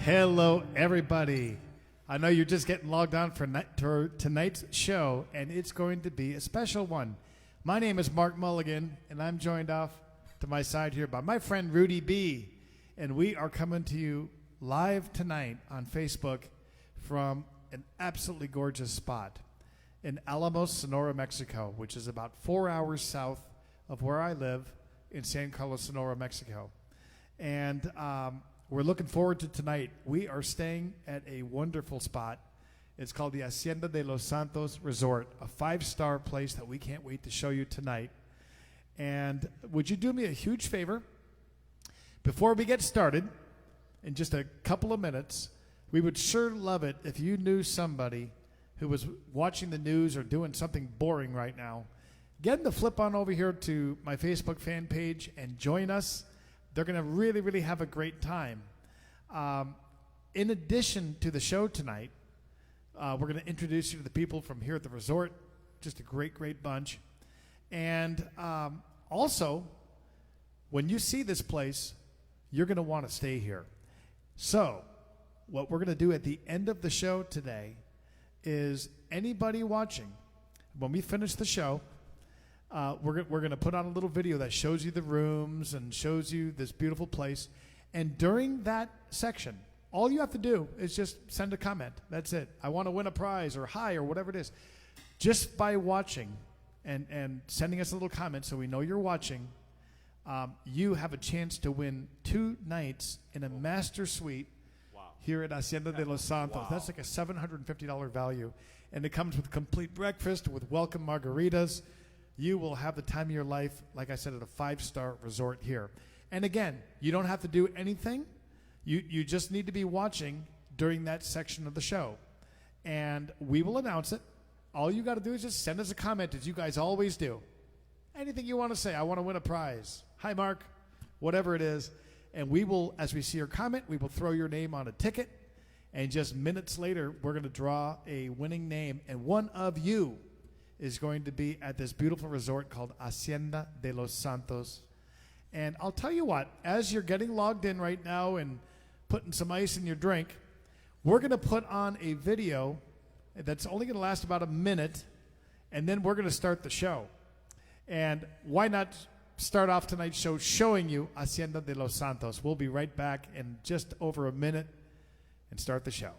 Hello, everybody. I know you're just getting logged on for tonight's show, and it's going to be a special one. My name is Mark Mulligan, and I'm joined off to my side here by my friend Rudy B. And we are coming to you live tonight on Facebook from an absolutely gorgeous spot in Alamos, Sonora, Mexico, which is about 4 hours south of where I live in San Carlos, Sonora, Mexico. And we're looking forward to tonight. We are staying at a wonderful spot. It's called the Hacienda de los Santos Resort, a 5-star place that we can't wait to show you tonight. And would you do me a huge favor? Before we get started, in just a couple of minutes, we would sure love it if you knew somebody who was watching the news or doing something boring right now. Get them to flip on over here to my Facebook fan page and join us. They're going to really, really have a great time. In addition to the show tonight, we're going to introduce you to the people from here at the resort. Just a great, great bunch. And also, when you see this place, you're going to want to stay here. So, what we're going to do at the end of the show today is anybody watching, when we finish the show, we're going to put on a little video that shows you the rooms and shows you this beautiful place. And during that section, all you have to do is just send a comment. That's it. I want to win a prize or hi or whatever it is. Just by watching and sending us a little comment so we know you're watching, you have a chance to win 2 nights in a master suite here at Hacienda de los Santos. Wow. That's like a $750 value. And it comes with complete breakfast with welcome margaritas. You will have the time of your life, like I said, at a 5-star resort here. And again, you don't have to do anything. You just need to be watching during that section of the show. And we will announce it. All you got to do is just send us a comment, as you guys always do. Anything you want to say. I want to win a prize. Hi, Mark. Whatever it is. And we will, as we see your comment, we will throw your name on a ticket. And just minutes later, we're going to draw a winning name. And one of you is going to be at this beautiful resort called Hacienda de los Santos. And I'll tell you what, as you're getting logged in right now and putting some ice in your drink, we're going to put on a video that's only going to last about a minute, and then we're going to start the show. And why not start off tonight's show showing you Hacienda de los Santos? We'll be right back in just over a minute and start the show.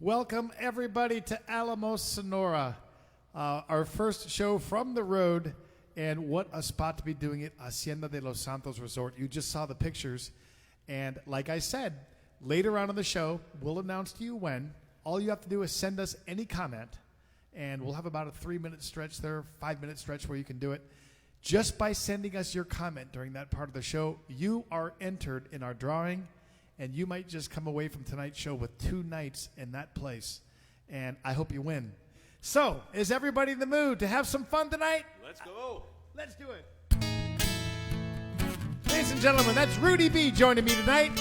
Welcome, everybody, to Alamos, Sonora, our first show from the road, and what a spot to be doing at Hacienda de los Santos Resort. You just saw the pictures, and like I said, later on in the show, we'll announce to you when. All you have to do is send us any comment, and we'll have about a 3-minute stretch there, 5-minute stretch where you can do it. Just by sending us your comment during that part of the show, you are entered in our drawing, and you might just come away from tonight's show with 2 nights in that place. And I hope you win. So, is everybody in the mood to have some fun tonight? Let's go. Let's do it. Ladies and gentlemen, that's Rudy B joining me tonight.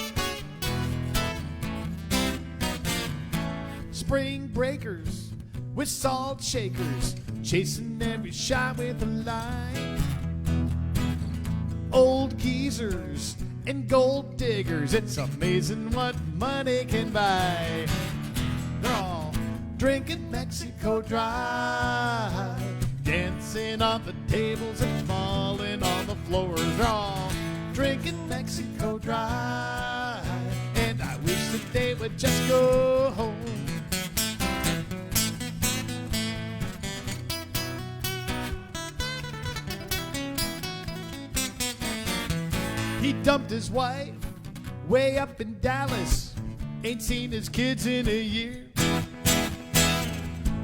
Spring breakers with salt shakers, chasing every shot with a line. Old geezers and gold diggers, it's amazing what money can buy. They're all drinking Mexico Dry, dancing on the tables and falling on the floors. They're all drinking Mexico Dry, and I wish that they would just go home. He dumped his wife way up in Dallas, ain't seen his kids in a year.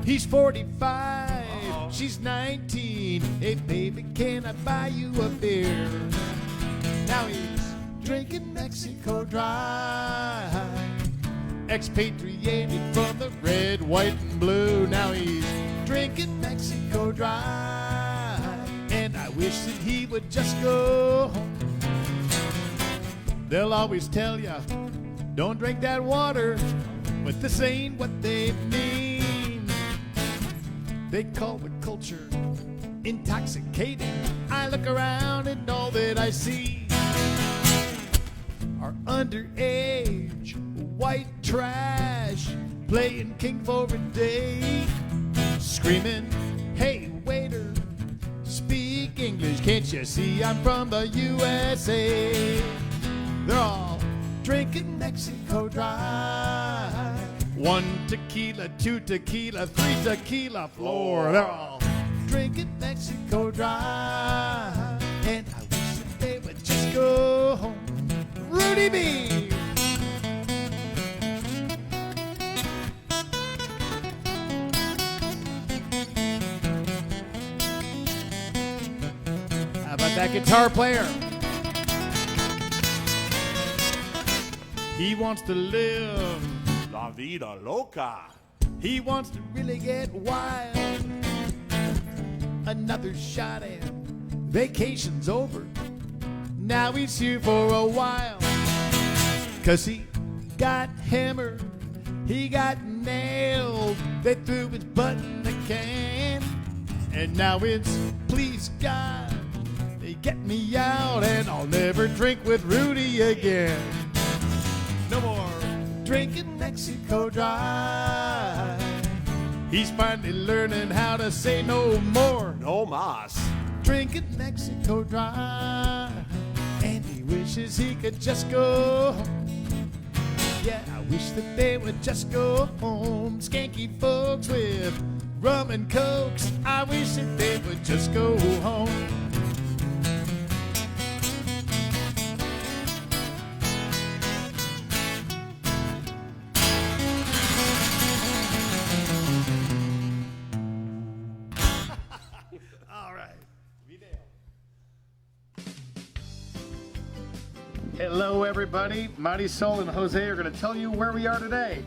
He's 45, she's 19. Hey baby, can I buy you a beer? Now he's drinking Mexico Dry, expatriated from the red, white, and blue. Now he's drinking Mexico Dry, and I wish that he would just go home. They'll always tell ya, don't drink that water, but this ain't what they mean. They call the culture intoxicating. I look around and all that I see are underage white trash playing king for a day, screaming, hey waiter, speak English, can't you see I'm from the USA? They're all drinking Mexico Dry. 1 tequila, 2 tequila, 3 tequila floor. They're all drinking Mexico Dry, and I wish that they would just go home. Rudy B. How about that guitar player? He wants to live La vida loca. He wants to really get wild. Another shot and vacation's over. Now he's here for a while. 'Cause he got hammered, he got nailed. They threw his butt in the can. And now it's, please God, get me out, and I'll never drink with Rudy again. No more drinking Mexico Dry. He's finally learning how to say no more. No mas. Drinking Mexico Dry, and he wishes he could just go home. Yeah, I wish that they would just go home. Skanky folks with rum and cokes, I wish that they would just go home. Hello, everybody. Marisol and Jose are going to tell you where we are today.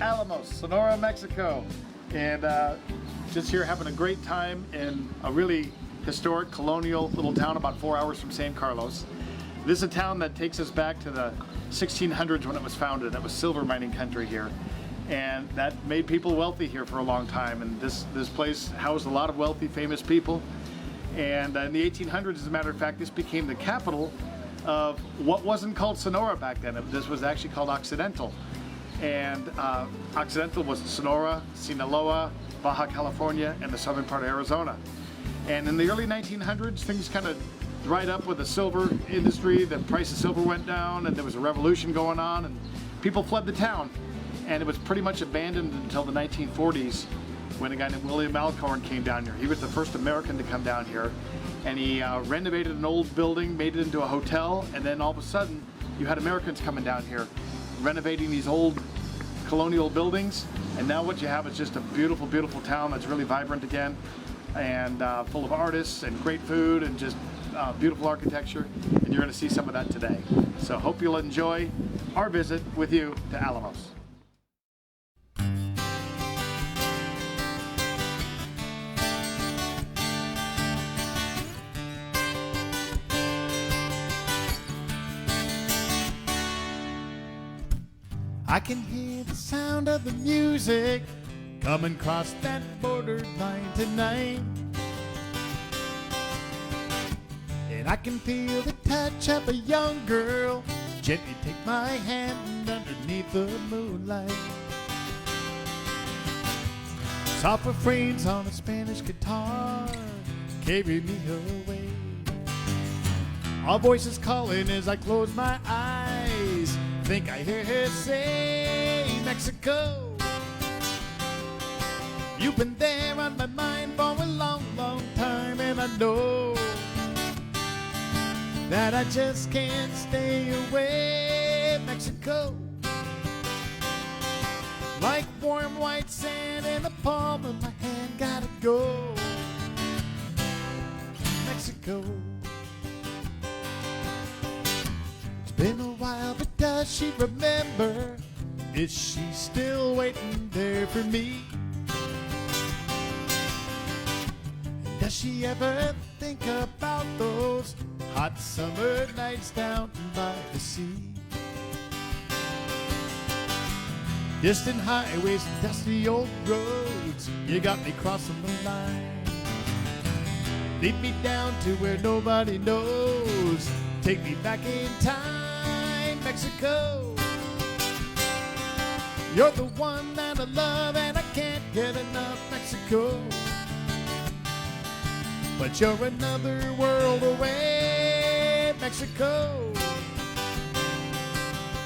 Alamos, Sonora, Mexico. And just here having a great time in a really historic colonial little town about 4 hours from San Carlos. This is a town that takes us back to the 1600s when it was founded. That was silver mining country here. And that made people wealthy here for a long time. And this place housed a lot of wealthy, famous people. And in the 1800s, as a matter of fact, this became the capital of what wasn't called Sonora back then. This was actually called Occidental. And Occidental was Sonora, Sinaloa, Baja California, and the southern part of Arizona. And in the early 1900s, things kind of dried up with the silver industry. The price of silver went down, and there was a revolution going on, and people fled the town. And it was pretty much abandoned until the 1940s, when a guy named William Alcorn came down here. He was the first American to come down here, and he renovated an old building, made it into a hotel, and then all of a sudden you had Americans coming down here renovating these old colonial buildings, and now what you have is just a beautiful, beautiful town that's really vibrant again, and full of artists and great food and just beautiful architecture, and you're going to see some of that today. So hope you'll enjoy our visit with you to Alamos. I can hear the sound of the music coming across that borderline tonight. And I can feel the touch of a young girl gently take my hand underneath the moonlight. Soft refrains on a Spanish guitar carry me away. All voices calling as I close my eyes. Think I hear her say, Mexico. You've been there on my mind for a long, long time, and I know that I just can't stay away, Mexico. Like warm white sand in the palm of my hand, gotta go, Mexico. It's been a while, but does she remember? Is she still waiting there for me? Does she ever think about those hot summer nights down by the sea? Distant highways and dusty old roads, you got me crossing the line. Lead me down to where nobody knows. Take me back in time, Mexico. You're the one that I love and I can't get enough, Mexico. But you're another world away, Mexico.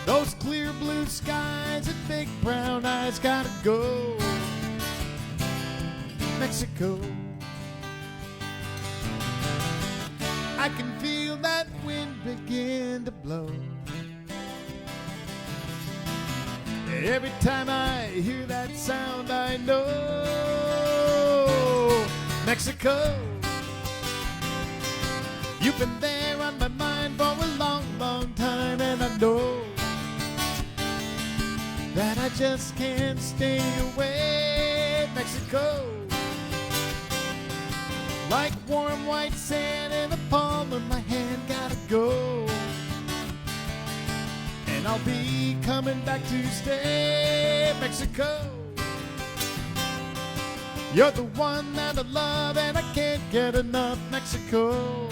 Those clear blue skies and big brown eyes gotta go, Mexico. I can feel that wind begin to blow. Every time I hear that sound I know, Mexico. You've been there on my mind for a long, long time, and I know that I just can't stay away, Mexico. Like warm white sand in the palm of my hand, gotta go. And I'll be coming back to stay, Mexico. You're the one that I love and I can't get enough, Mexico.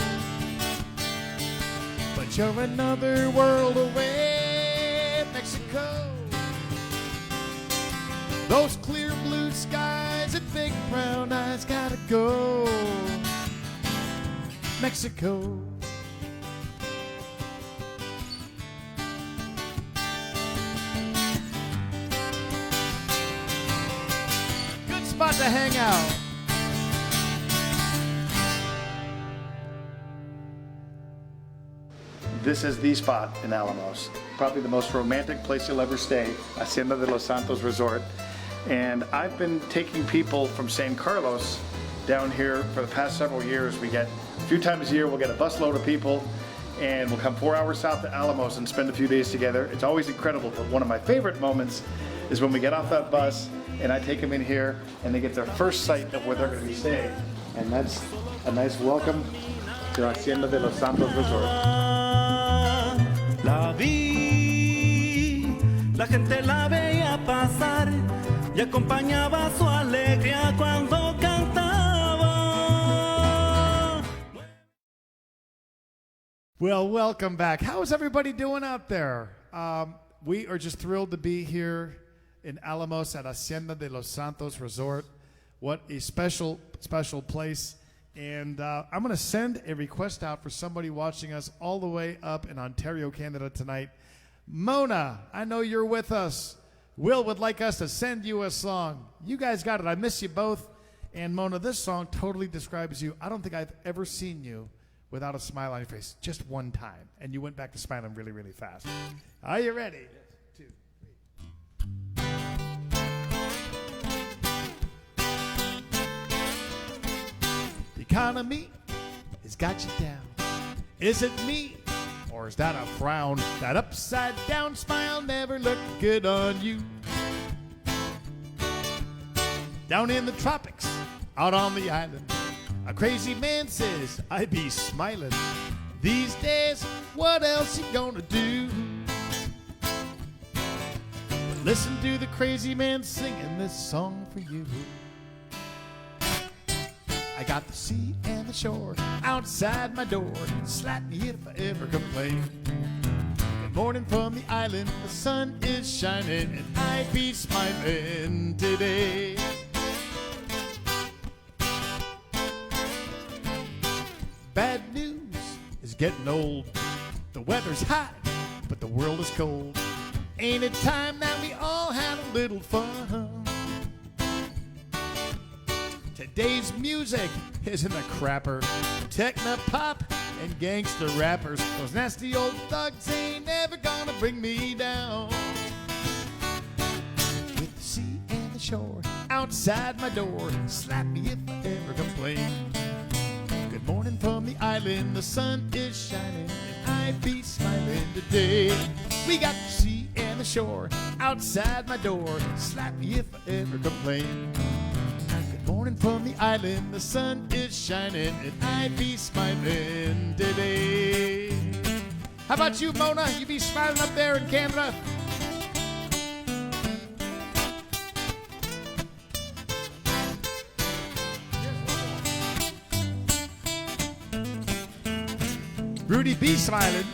But you're another world away, Mexico. Those clear blue skies and big brown eyes gotta go, Mexico. Good spot to hang out. This is the spot in Alamos, probably the most romantic place you'll ever stay, Hacienda de los Santos Resort. And I've been taking people from San Carlos down here for the past several years. We get a few times a year, we'll get a busload of people and we'll come 4 hours south to Alamos and spend a few days together. It's always incredible, but one of my favorite moments is when we get off that bus and I take them in here and they get their first sight of where they're going to be staying. And that's a nice welcome to Hacienda de los Santos Resort. La vi, la gente la veía pasar y acompañaba su alegría cuando cantaba. Well, welcome back. How is everybody doing out there? We are just thrilled to be here in Alamos at Hacienda de los Santos Resort. What a special, special place. And I'm going to send a request out for somebody watching us all the way up in Ontario, Canada tonight. Mona, I know you're with us. Will would like us to send you a song. You guys got it. I miss you both. And Mona, this song totally describes you. I don't think I've ever seen you without a smile on your face. Just one time. And you went back to smiling really, really fast. Are you ready? Yes. 2, 3. The economy has got you down. Is it me? Or is that a frown? That upside down smile never looked good on you. Down in the tropics, out on the island, a crazy man says, I be smiling. These days, what else you gonna do? Listen to the crazy man singing this song for you. I got the sea and the shore outside my door. Slap me if I ever complain. Good morning from the island, the sun is shining, and I be smiling today. Bad news is getting old. The weather's hot, but the world is cold. Ain't it time that we all had a little fun? Today's music isn't a crapper. Techno pop and gangster rappers. Those nasty old thugs ain't never gonna bring me down. With the sea and the shore outside my door, slap me if I ever complain. Good morning from the island, the sun is shining, and I be smiling today. We got the sea and the shore outside my door, slap me if I ever complain. Good morning from the island, the sun is shining, and I be smiling today. How about you, Mona? You be smiling up there in Canada? Rudy, be smiling.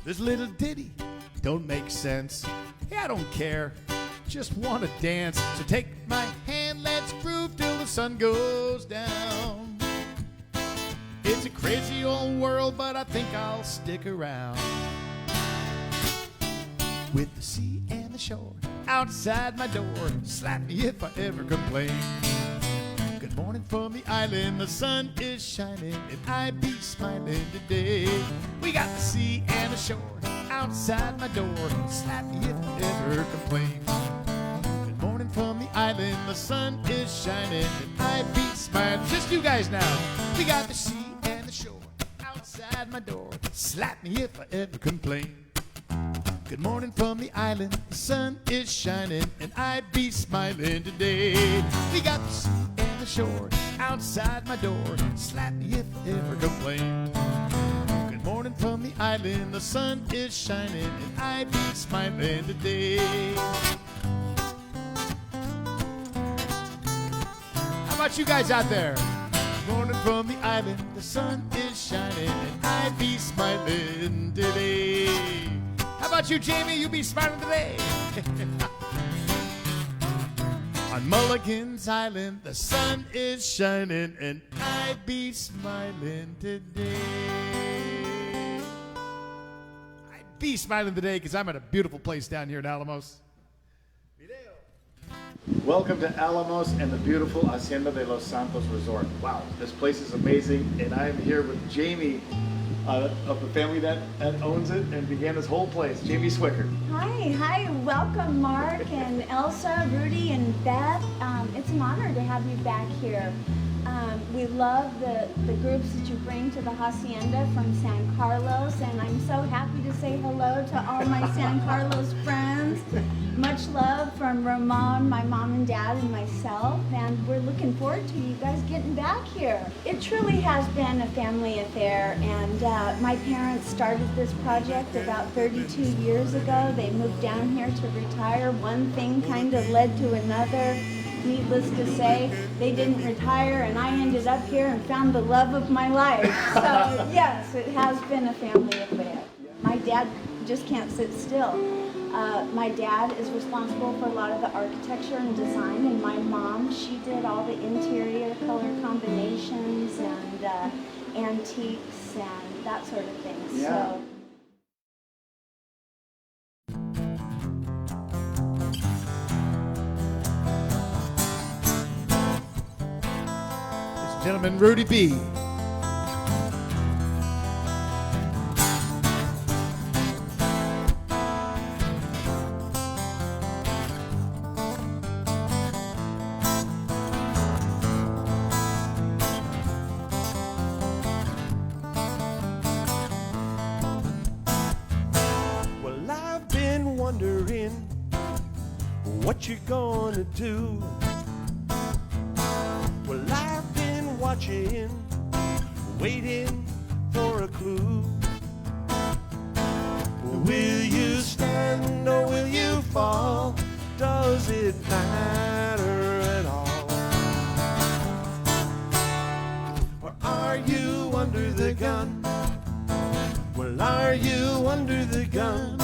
This little ditty don't make sense. Hey, I don't care, just want to dance. So take my hand, let's groove till the sun goes down. It's a crazy old world, but I think I'll stick around. With the sea and the shore outside my door, slap me if I ever complain. Good morning from the island, the sun is shining, and I be smiling today. We got the sea and the shore outside my door, slap me if I ever complain. Good morning from the island, the sun is shining, and I be smiling. Just you guys now. We got the sea and the shore outside my door, slap me if I ever complain. Good morning from the island, the sun is shining, and I be smiling today. We got the sea and the shore outside my door, slap me if I ever complain. Good morning from the island, the sun is shining, and I be smiling today. How about you guys out there? Good morning from the island, the sun is shining, and I be smiling today. How about you, Jamie? You be smiling today. On Mulligan's Island, the sun is shining, and I be smiling today. I be smiling today because I'm at a beautiful place down here in Alamos. Welcome to Alamos and the beautiful Hacienda de los Santos Resort. Wow, this place is amazing, and I am here with Jamie of the family that owns it and began this whole place, Jamie Swicker. Hi, welcome Mark and Elsa, Rudy and Beth. It's an honor to have you back here. We love the groups that you bring to the Hacienda from San Carlos, and I'm so happy to say hello to all my San Carlos friends. Much love from Ramon, my mom and dad, and myself, and we're looking forward to you guys getting back here. It truly has been a family affair, and my parents started this project about 32 years ago. They moved down here to retire. One thing kind of led to another. Needless to say, they didn't retire, and I ended up here and found the love of my life. So yes, it has been a family affair. My dad just can't sit still. My dad is responsible for a lot of the architecture and design, and my mom, she did all the interior color combinations and antiques and that sort of thing. Yeah. So. Ladies and gentlemen, Rudy B. Well, I've been wondering what you're gonna do watching, waiting for a clue. Will you stand or will you fall? Does it matter at all? Or are you under the gun? Well, are you under the gun?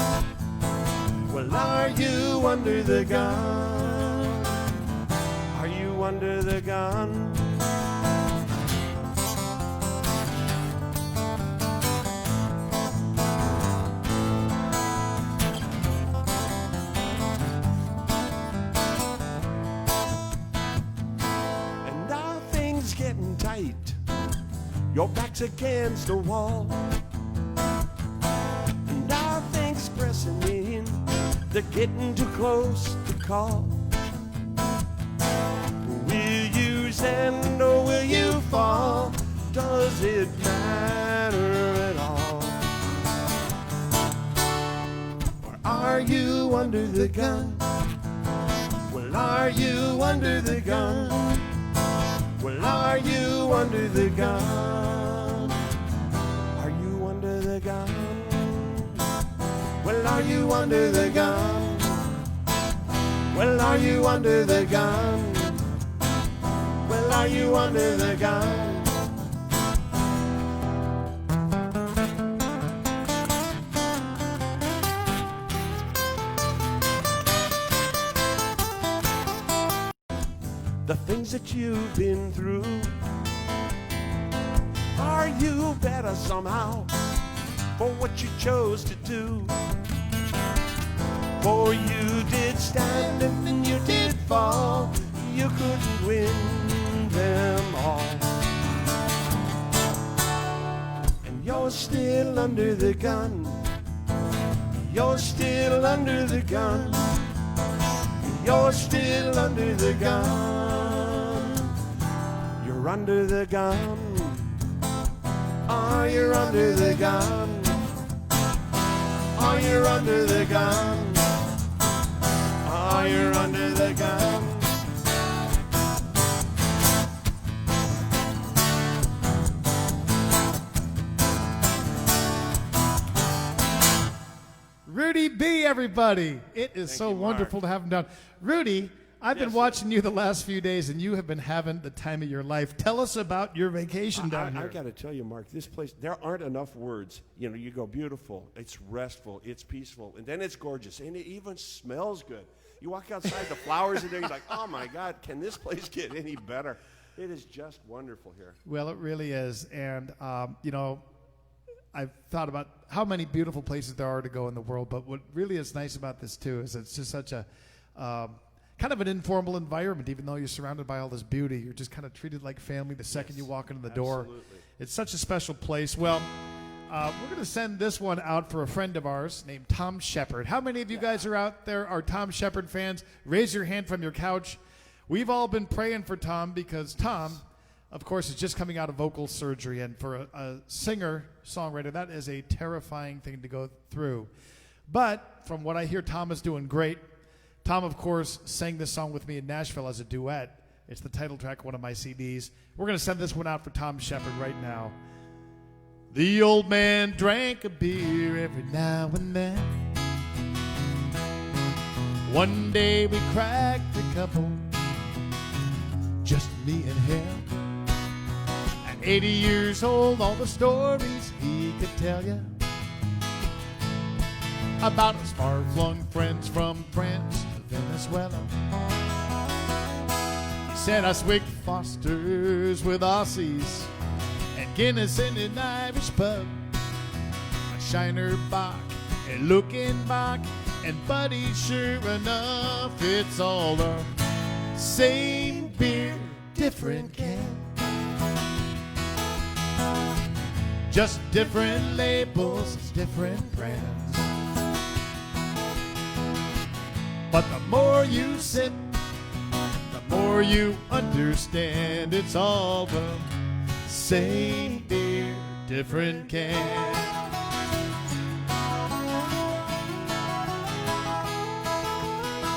Well, are you under the gun? Are you under the gun? And now things getting tight. Your back's against the wall. And now things pressing in. They're getting too close to call. Will you stand or will you fall? Does it matter at all? Or are you under the gun? Well, are you under the gun? Well, are you under the gun? Are you under the gun? Well, are you under the gun? Well, are you under the gun? Well, are you under the gun? The things that you've been through, are you better somehow for what you chose to do? For you did stand and then you did fall. You couldn't win them all. And you're still under the gun. You're still under the gun. You're still under the gun. You're under the gun. Oh, you're under the gun. Oh, you're under the gun. Oh, you're under the gun. Rudy B, everybody. It is so you, Mark. wonderful to have him down. Rudy, I've been Yes, watching you the last few days, and you have been having the time of your life. Tell us about your vacation down I here. got to tell you, Mark, this place, there aren't enough words. You know, you go beautiful, it's restful, it's peaceful, and then it's gorgeous, and it even smells good. You walk outside, the flowers are there, you're like, oh my God, can this place get any better? It is just wonderful here. Well, it really is. And, you know, I've thought about how many beautiful places there are to go in the world, but what really is nice about this, too, is it's just such a kind of an informal environment. Even though you're surrounded by all this beauty, you're just kind of treated like family the second you walk into the door. Absolutely. It's such a special place. Well, we're going to send this one out for a friend of ours named Tom Shepard. How many of you guys are out there are Tom Shepard fans? Raise your hand from your couch. We've all been praying for Tom because Tom, of course, is just coming out of vocal surgery. And for a singer-songwriter, that is a terrifying thing to go through. But from what I hear, Tom is doing great. Tom, of course, sang this song with me in Nashville as a duet. It's the title track of one of my CDs. We're going to send this one out for Tom Shepard right now. The old man drank a beer every now and then. One day we cracked a couple, just me and him. At 80 years old, all the stories he could tell you about his far-flung friends from France to Venezuela. He said I swigged Fosters with Aussies and Guinness in an Irish pub, a Shiner Bock and looking back, and buddy, sure enough, it's all the same beer, different can. Just different labels, different brands. But the more you sip, the more you understand. It's all the same beer, different can.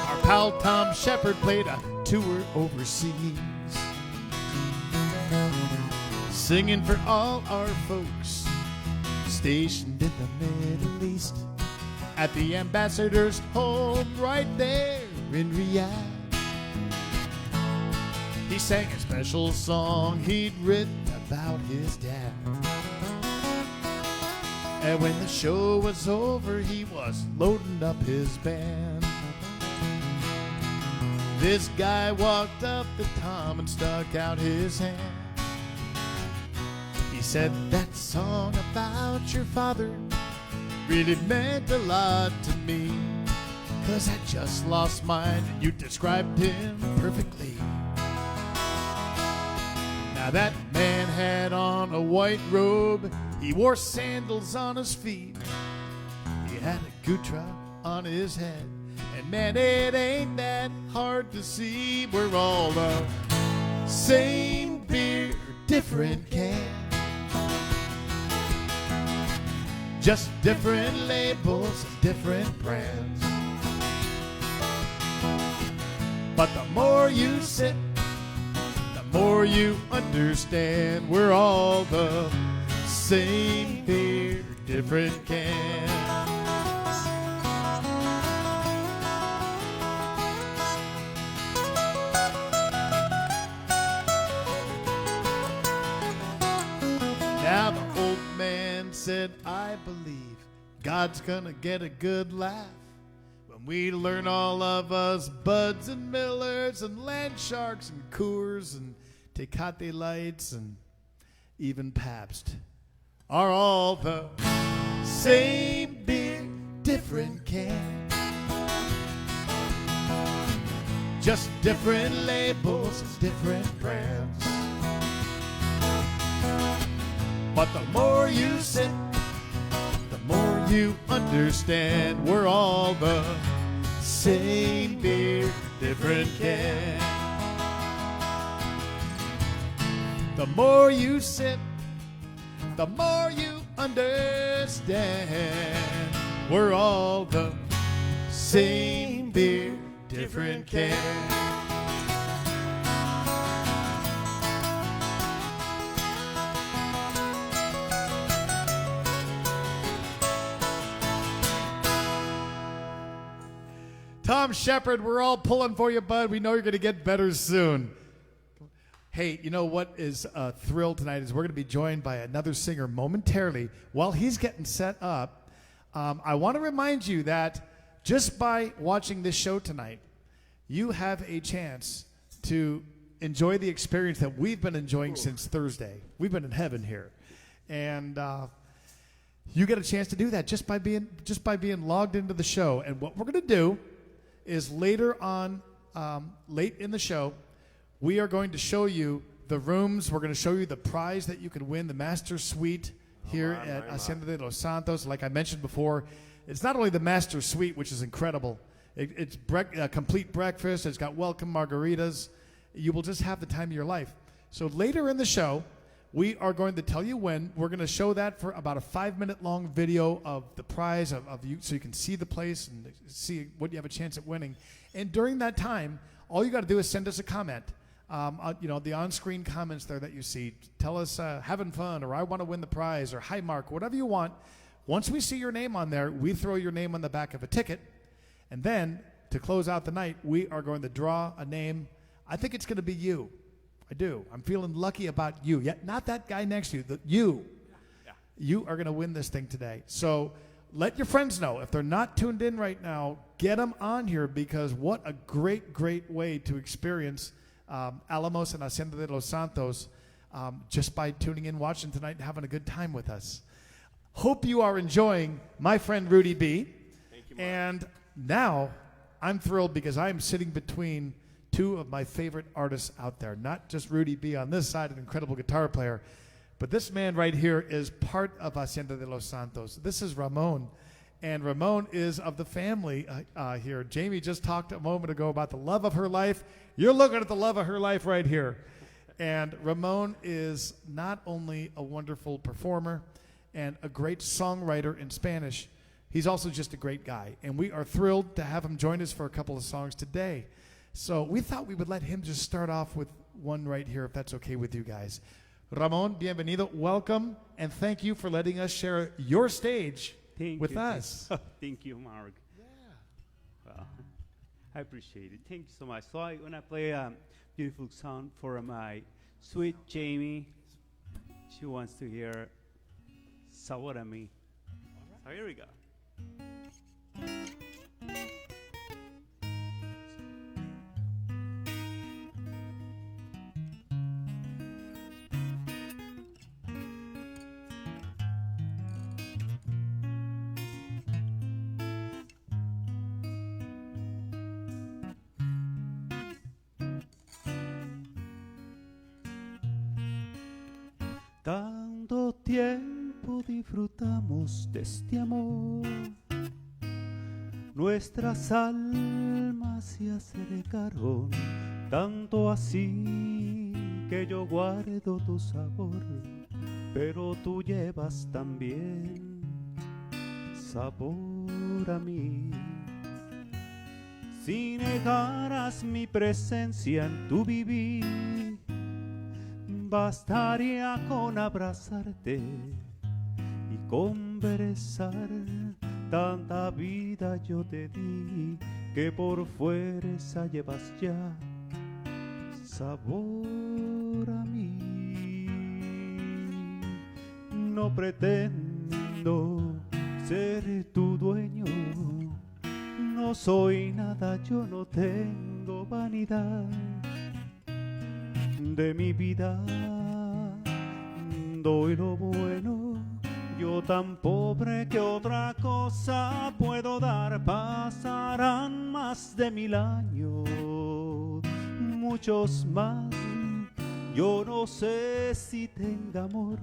Our pal Tom Shepard played a tour overseas. singing for all our folks stationed in the Middle East, at the ambassador's home right there in Riyadh. He sang a special song he'd written about his dad. And when the show was over, he was loading up his band. This guy walked up to Tom and stuck out his hand. He said, that song about your father really meant a lot to me, 'cause I just lost mine and you described him perfectly. Now that man had on a white robe, he wore sandals on his feet, he had a gutra on his head, and man, it ain't that hard to see. We're all the same beer, different can, just different labels and different brands. But the more you sip, the more you understand. We're all the same beer, different can. Now the old man said, I believe God's gonna get a good laugh when we learn all of us Buds and Millers and Land Sharks and Coors and Tecate Lights and even Pabst are all the same beer, different can, just different labels and different brands. But the more you sip, the more you understand. We're all the same beer, different can. The more you sip, the more you understand. We're all the same beer, different can. Tom Shepard, we're all pulling for you, bud. We know you're going to get better soon. Hey, you know what is a thrill tonight is we're going to be joined by another singer momentarily. While he's getting set up, I want to remind you that just by watching this show tonight, you have a chance to enjoy the experience that we've been enjoying since Thursday. We've been in heaven here. And you get a chance to do that just by being logged into the show. And what we're going to do is later on, late in the show, we are going to show you the rooms. We're going to show you the prize that you can win, the Master Suite here at Hacienda de los Santos. Like I mentioned before, it's not only the Master Suite, which is incredible. It's a complete breakfast. It's got welcome margaritas. You will just have the time of your life. So later in the show, we are going to tell you when. We're going to show that for about a 5-minute long video of the prize of you, so you can see the place and see what you have a chance at winning. And during that time, all you got to do is send us a comment. The on-screen comments there that you see. Tell us having fun, or I want to win the prize, or hi Mark, whatever you want. Once we see your name on there, we throw your name on the back of a ticket. And then to close out the night, we are going to draw a name. I think it's going to be you. I do. I'm feeling lucky about you. Yet not that guy next to you. You. Yeah. You are going to win this thing today. So let your friends know. If they're not tuned in right now, get them on here, because what a great, great way to experience Alamos and Hacienda de los Santos just by tuning in, watching tonight, and having a good time with us. Hope you are enjoying my friend Rudy B. Thank you, Mark. And now I'm thrilled because I am sitting between two of my favorite artists out there. Not just Rudy B on this side, an incredible guitar player, but this man right here is part of Hacienda de los Santos. This is Ramon, and Ramon is of the family here. Jamie just talked a moment ago about the love of her life. You're looking at the love of her life right here. And Ramon is not only a wonderful performer and a great songwriter in Spanish, he's also just a great guy. And we are thrilled to have him join us for a couple of songs today. So we thought we would let him just start off with one right here, if that's okay with you guys. Ramon, bienvenido, welcome, and thank you for letting us share your stage Thank with you. us. Thank you, Mark. Yeah. Well, I appreciate it. Thank you so much. So I want to play a beautiful song for my sweet Jamie. She wants to hear Sabor a mí. So here we go. Tanto tiempo disfrutamos de este amor, nuestras almas se acercaron, tanto así que yo guardo tu sabor, pero tú llevas también sabor a mí. Si negaras mi presencia en tu vivir, bastaría con abrazarte y conversar. Tanta vida yo te di que por fuerza llevas ya sabor a mí. No pretendo ser tu dueño, no soy nada, yo no tengo vanidad. De mi vida doy lo bueno, yo tan pobre que otra cosa puedo dar. Pasarán más de 1000 años, muchos más, yo no sé si tenga amor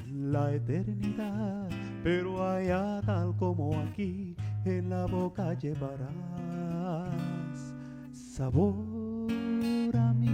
la eternidad, pero allá tal como aquí en la boca llevarás sabor a mí.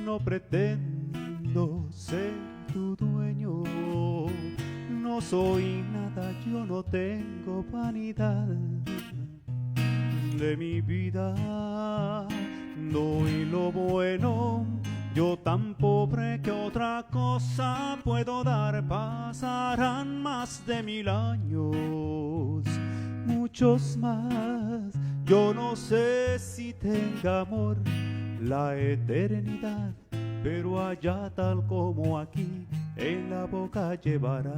No pretendo ser tu dueño, no soy nada, yo no tengo vanidad. De mi vida doy lo bueno, yo tan pobre que otra cosa puedo dar. Pasarán más de 1000 años, muchos más, yo no sé si tenga amor la eternidad, pero allá tal como aquí en la boca llevarás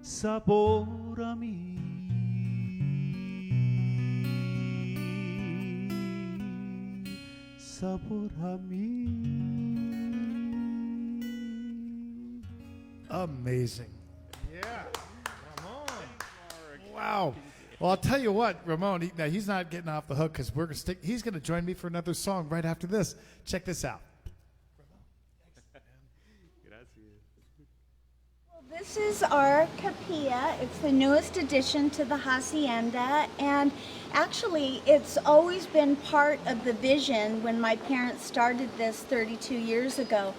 sabor a mí. Sabor a mí. Amazing. Yeah. Ramon. Wow. Well, I'll tell you what, Ramon, now he's not getting off the hook because we're going to stick. He's going to join me for another song right after this. Check this out. Well, this is our capilla. It's the newest addition to the hacienda, and actually it's always been part of the vision when my parents started this 32 years ago.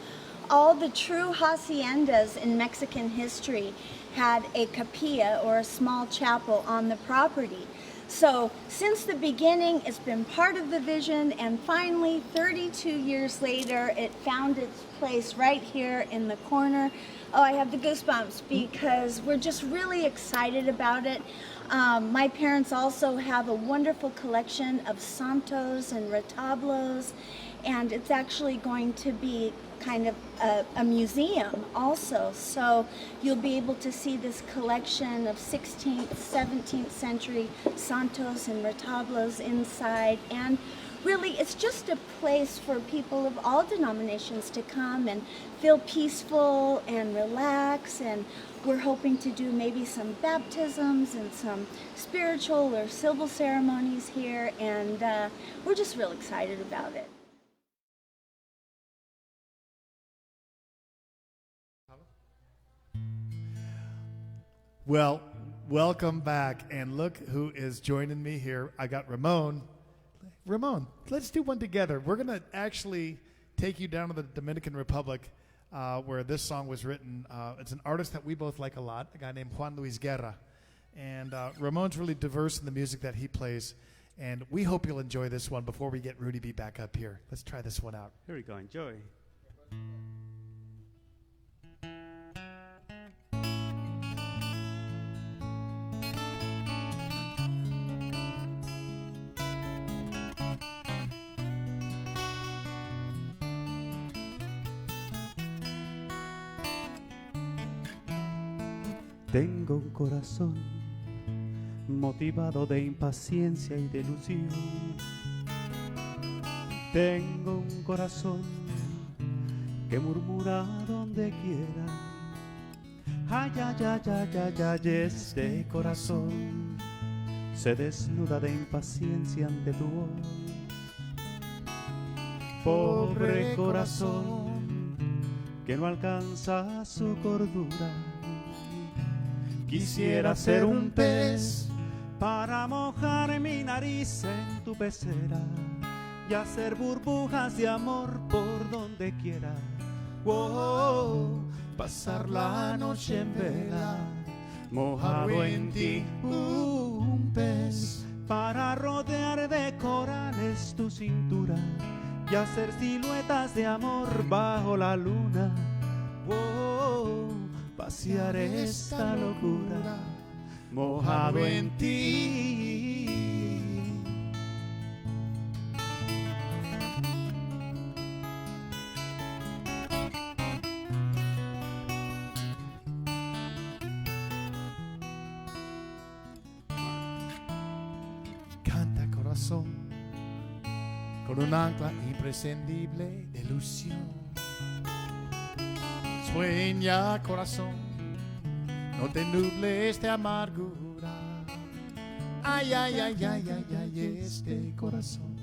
All the true haciendas in Mexican history had a capilla or a small chapel on the property. So since the beginning, it's been part of the vision, and finally 32 years later it found its place right here in the corner. Oh, I have the goosebumps because we're just really excited about it. My parents also have a wonderful collection of santos and retablos, and it's actually going to be kind of a museum also. So you'll be able to see this collection of 16th, 17th century santos and retablos inside. And really, it's just a place for people of all denominations to come and feel peaceful and relax. And we're hoping to do maybe some baptisms and some spiritual or civil ceremonies here. And we're just real excited about it. Well, Welcome back, and look who is joining me here. I got Ramon. Ramon, let's do one together. We're going to actually take you down to the Dominican Republic where this song was written. It's an artist that we both like a lot, a guy named Juan Luis Guerra. And Ramon's really diverse in the music that he plays, and we hope you'll enjoy this one before we get Rudy B back up here. Let's try this one out. Here we go. Enjoy. Tengo un corazón motivado de impaciencia y de ilusión. Tengo un corazón que murmura donde quiera. Ay, ay, ay, ay, ay, ay, este corazón se desnuda de impaciencia ante tu voz. Pobre corazón que no alcanza su cordura. Quisiera ser un pez para mojar mi nariz en tu pecera y hacer burbujas de amor por donde quiera. Oh, pasar la noche en vela, mojado en ti, un pez para rodear de corales tu cintura y hacer siluetas de amor bajo la luna. Oh, pasear esta locura mojado en ti. Canta corazón con un ancla imprescindible de ilusión. Sueña corazón, no te nubles de amargura. Ay, ay, ay, ay, ay, ay, este corazón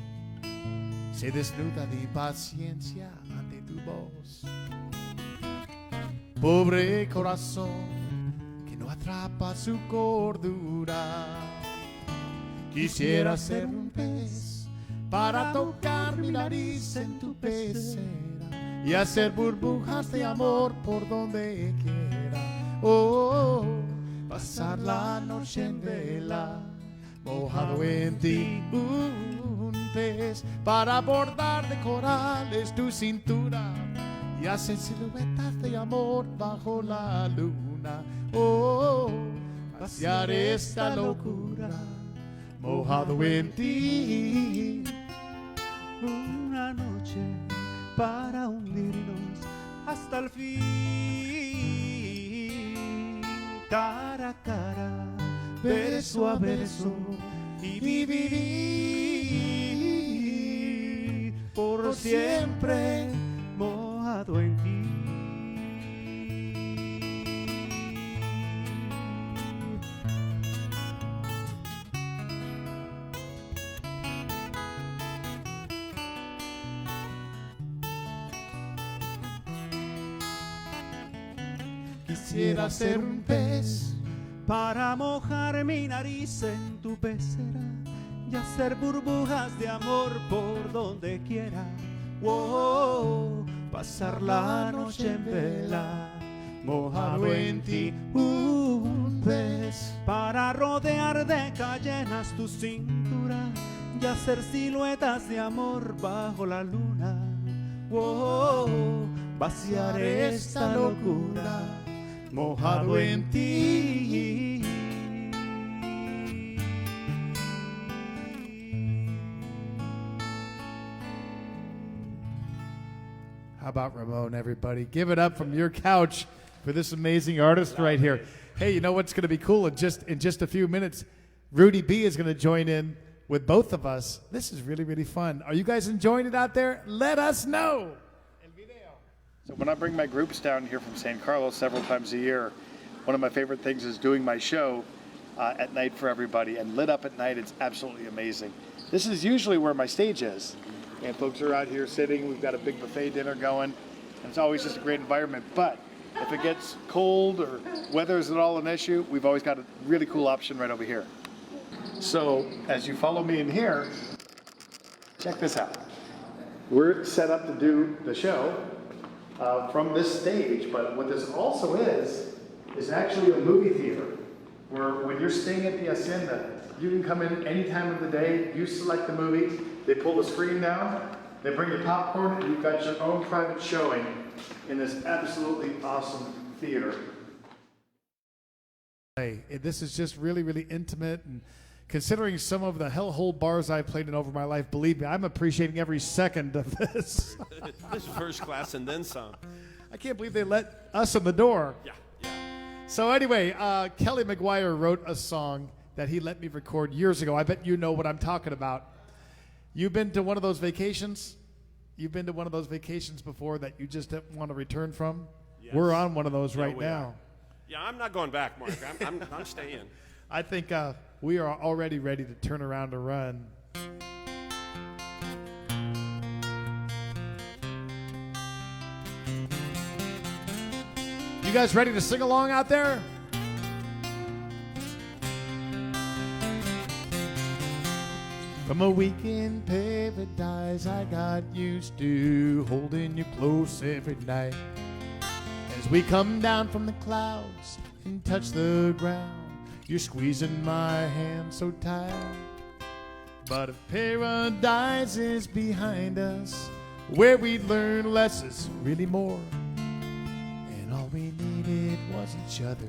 se desnuda de impaciencia ante tu voz. Pobre corazón que no atrapa su cordura. Quisiera ser un pez para tocar mi nariz en tu pecera y hacer burbujas de amor por donde quiera. Oh, pasar la noche en vela, mojado en ti, un pez para bordar de corales tu cintura y hacer siluetas de amor bajo la luna. Oh, pasear esta locura, mojado en ti. Una noche para hundirnos hasta el fin, cara a cara, verso a verso, y vivir por siempre mojado en ti. Quisiera ser un pez para mojar mi nariz en tu pecera y hacer burbujas de amor por donde quiera. Oh, pasar la noche en vela, mojado en ti, un pez para rodear de cayenas tu cintura y hacer siluetas de amor bajo la luna. Oh, vaciar esta locura mojado en ti. How about Ramon, everybody? Give it up from your couch for this amazing artist right here. Hey, you know what's going to be cool? In just a few minutes, Rudy B is going to join in with both of us. This is really, really fun. Are you guys enjoying it out there? Let us know. So when I bring my groups down here from San Carlos several times a year, one of my favorite things is doing my show at night for everybody. And lit up at night, it's absolutely amazing. This is usually where my stage is. And folks are out here sitting. We've got a big buffet dinner going. And it's always just a great environment. But If it gets cold or weather is at all an issue, we've always got a really cool option right over here. So as you follow me in here, check this out. We're set up to do the show from this stage, but what this also is actually a movie theater where when you're staying at the Hacienda, you can come in any time of the day, you select the movie, they pull the screen down, they bring you popcorn, and you've got your own private showing in this absolutely awesome theater. Hey, this is just really, really intimate, and considering some of the hellhole bars I've played in over my life, believe me, I'm appreciating every second of this. This is first class and then some. I can't believe they let us in the door. Yeah. So anyway, Kelly McGuire wrote a song that he let me record years ago. I bet you know what I'm talking about. You've been to one of those vacations? You've been to one of those vacations before that you just don't want to return from? Yes. We're on one of those right we now. are. Yeah, I'm not going back, Mark. I'm staying. I think we are already ready to turn around and run. You guys ready to sing along out there? From a week in paradise, I got used to holding you close every night. As we come down from the clouds and touch the ground, you're squeezing my hand so tight. But if paradise is behind us, where we'd learn less is really more, and all we needed was each other,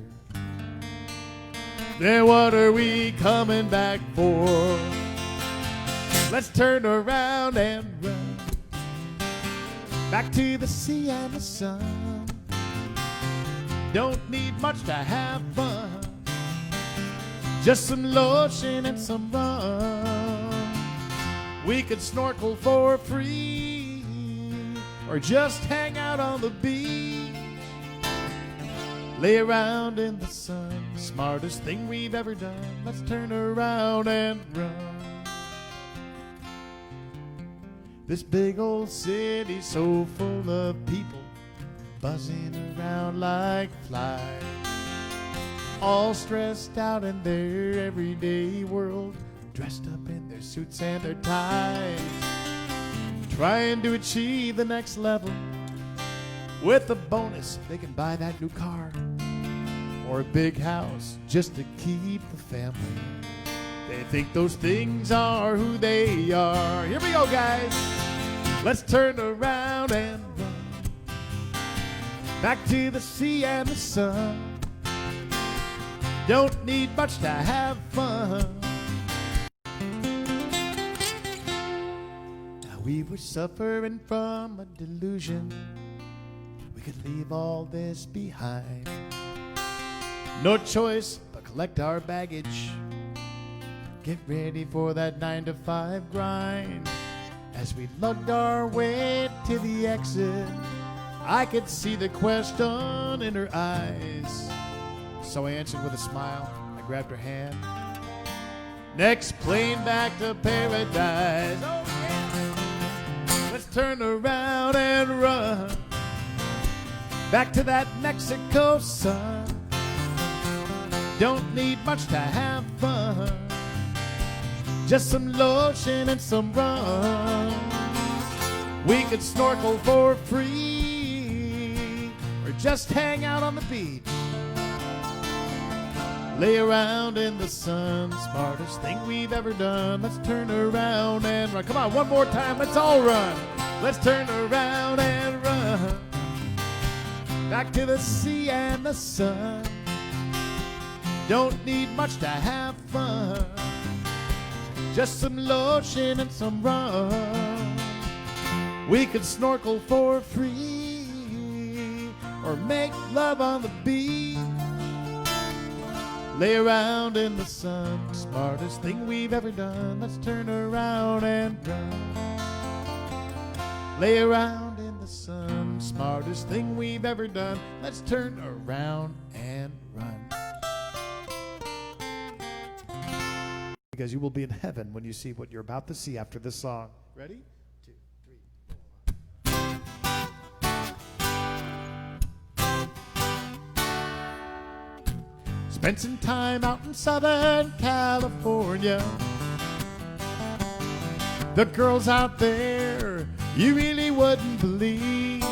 then what are we coming back for? Let's turn around and run back to the sea and the sun. Don't need much to have fun, just some lotion and some rum. We could snorkel for free or just hang out on the beach, lay around in the sun. Smartest thing we've ever done. Let's turn around and run. This big old city so full of people buzzing around like flies, all stressed out in their everyday world, dressed up in their suits and their ties, trying to achieve the next level. With a bonus, they can buy that new car or a big house just to keep the family. They think those things are who they are. Here we go, guys. Let's turn around and run back to the sea and the sun. Don't need much to have fun. Now we were suffering from a delusion. We could leave all this behind. No choice but collect our baggage. Get ready for that 9-to-5 grind. As we lugged our way to the exit, I could see the question in her eyes. So I answered with a smile. I grabbed her hand. Next plane back to paradise. Oh, yeah. Let's turn around and run back to that Mexico sun. Don't need much to have fun, just some lotion and some rum. We could snorkel for free or just hang out on the beach, lay around in the sun. Smartest thing we've ever done. Let's turn around and run. Come on, one more time, let's all run. Let's turn around and run back to the sea and the sun. Don't need much to have fun, just some lotion and some rum. We could snorkel for free or make love on the beach, lay around in the sun. Smartest thing we've ever done. Let's turn around and run. Lay around in the sun. Smartest thing we've ever done. Let's turn around and run. Because you will be in heaven when you see what you're about to see after this song. Ready? 2, 3, 4. Spent some time out in Southern California. The girls out there, you really wouldn't believe.